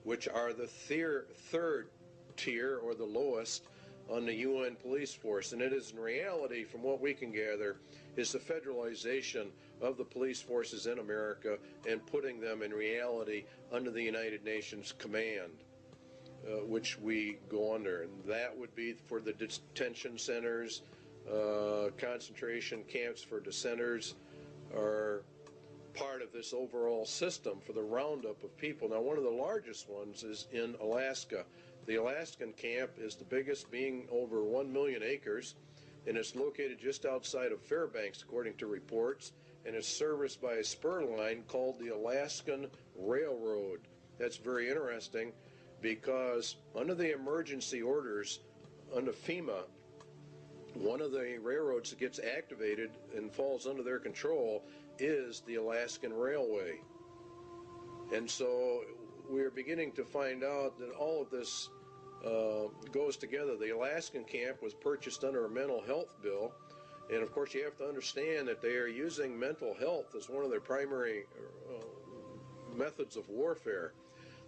which are the third tier or the lowest on the UN police force. And it is in reality, from what we can gather, is the federalization of the police forces in America and putting them in reality under the United Nations command, which we go under. And that would be for the detention centers, concentration camps for dissenters are part of this overall system for the roundup of people. Now, one of the largest ones is in Alaska. The Alaskan camp is the biggest, being over 1 million acres, and it's located just outside of Fairbanks, according to reports, and it's serviced by a spur line called the Alaskan Railroad. That's very interesting because under the emergency orders under FEMA, one of the railroads that gets activated and falls under their control is the Alaskan Railway. And so we're beginning to find out that all of this goes together. The Alaskan camp was purchased under a mental health bill, and of course you have to understand that they are using mental health as one of their primary methods of warfare.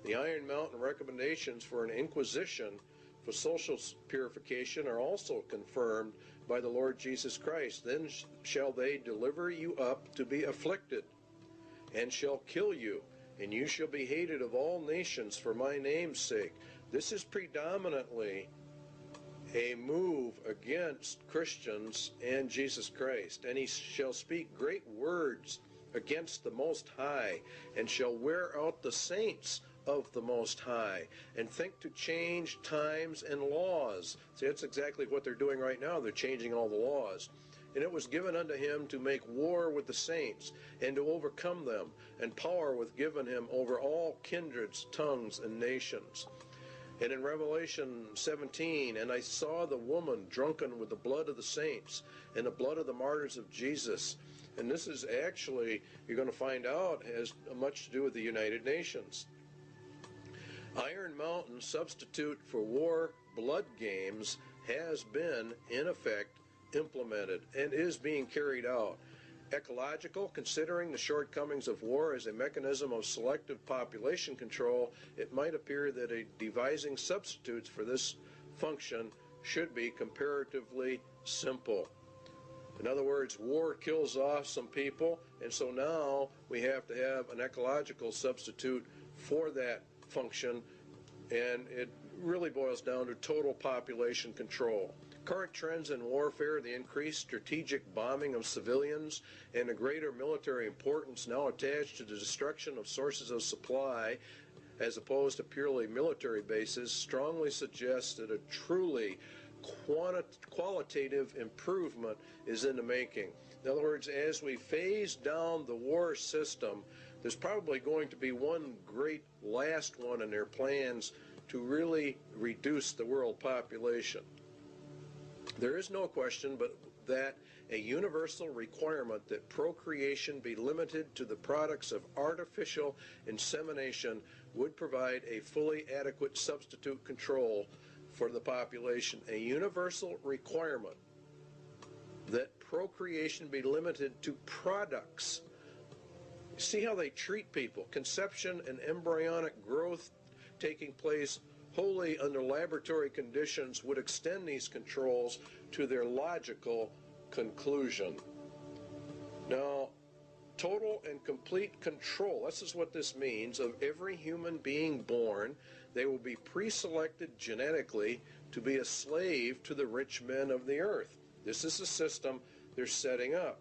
The Iron Mountain recommendations for an inquisition for social purification are also confirmed by the Lord Jesus Christ. Then shall they deliver you up to be afflicted, and shall kill you, and you shall be hated of all nations for my name's sake. This is predominantly a move against Christians and Jesus Christ. And he shall speak great words against the Most High, and shall wear out the saints of the Most High, and think to change times and laws. See, that's exactly what they're doing right now. They're changing all the laws. And it was given unto him to make war with the saints, and to overcome them, and power was given him over all kindreds, tongues, and nations. And in Revelation 17, and I saw the woman drunken with the blood of the saints, and the blood of the martyrs of Jesus. And this is actually, you're going to find out, has much to do with the United Nations. Iron Mountain substitute for war blood games has been, in effect, implemented and is being carried out. Ecological, considering the shortcomings of war as a mechanism of selective population control, it might appear that devising substitutes for this function should be comparatively simple. In other words, war kills off some people, and so now we have to have an ecological substitute for that function, and it really boils down to total population control. Current trends in warfare, the increased strategic bombing of civilians, and the greater military importance now attached to the destruction of sources of supply as opposed to purely military bases, strongly suggests that a truly qualitative improvement is in the making. In other words, as we phase down the war system, there's probably going to be one great last one in their plans to really reduce the world population. There is no question but that a universal requirement that procreation be limited to the products of artificial insemination would provide a fully adequate substitute control for the population. A universal requirement that procreation be limited to products. See how they treat people. Conception and embryonic growth taking place wholly under laboratory conditions would extend these controls to their logical conclusion. Now, total and complete control, this is what this means, of every human being born. They will be pre-selected genetically to be a slave to the rich men of the earth. This is the system they're setting up.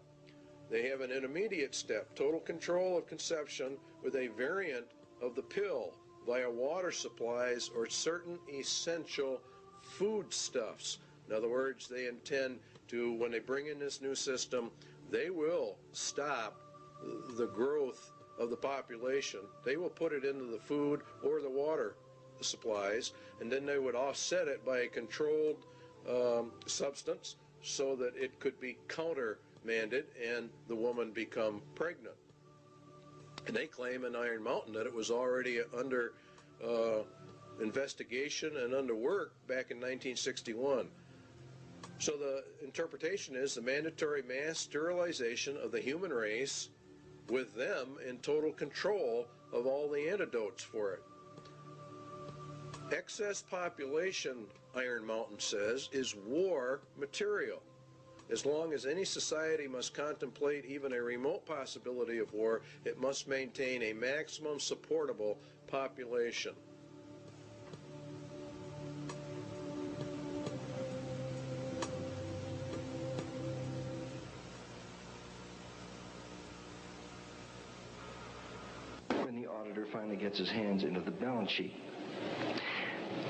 They have an intermediate step, total control of conception with a variant of the pill via water supplies or certain essential foodstuffs. In other words, they intend to, when they bring in this new system, they will stop the growth of the population. They will put it into the food or the water supplies, and then they would offset it by a controlled substance so that it could be countermanded and the woman become pregnant. And they claim in Iron Mountain that it was already under investigation and under work back in 1961. So the interpretation is the mandatory mass sterilization of the human race with them in total control of all the antidotes for it. Excess population, Iron Mountain says, is war material. As long as any society must contemplate even a remote possibility of war, it must maintain a maximum supportable population. When the auditor finally gets his hands into the balance sheet.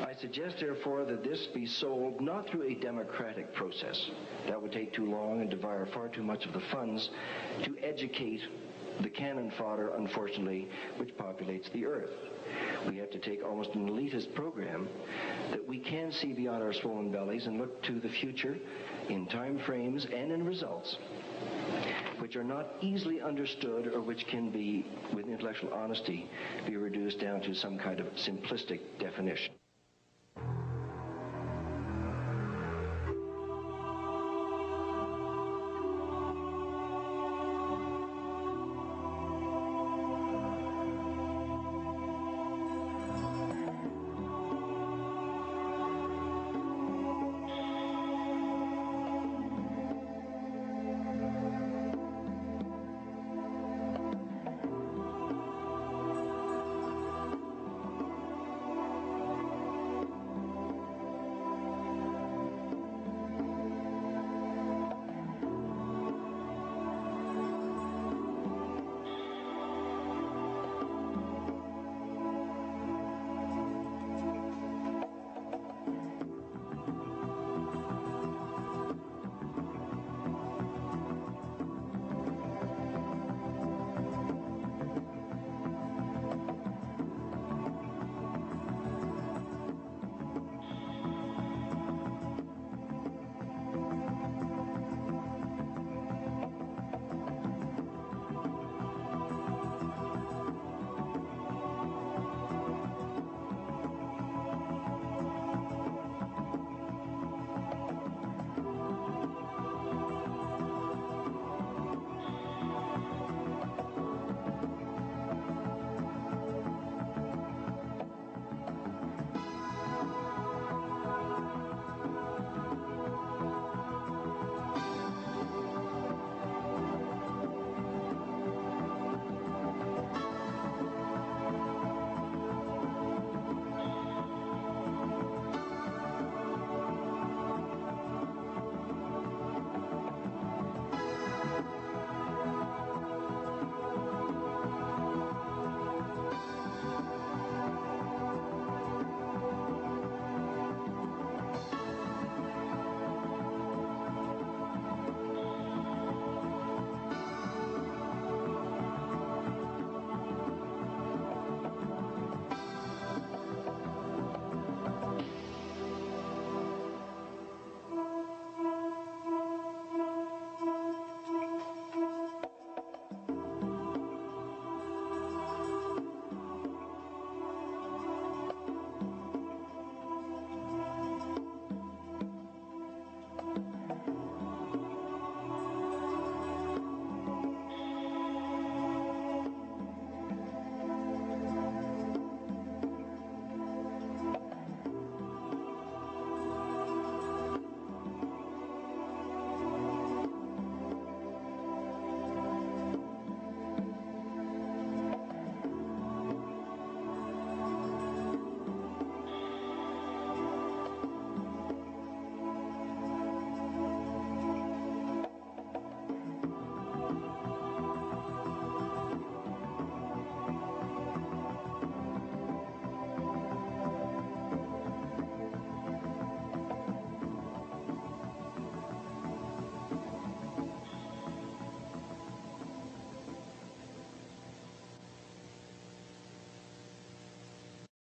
I suggest, therefore, that this be sold not through a democratic process. That would take too long and devour far too much of the funds to educate the cannon fodder, unfortunately, which populates the earth. We have to take almost an elitist program that we can see beyond our swollen bellies and look to the future in time frames and in results which are not easily understood or which can be, with intellectual honesty, be reduced down to some kind of simplistic definition.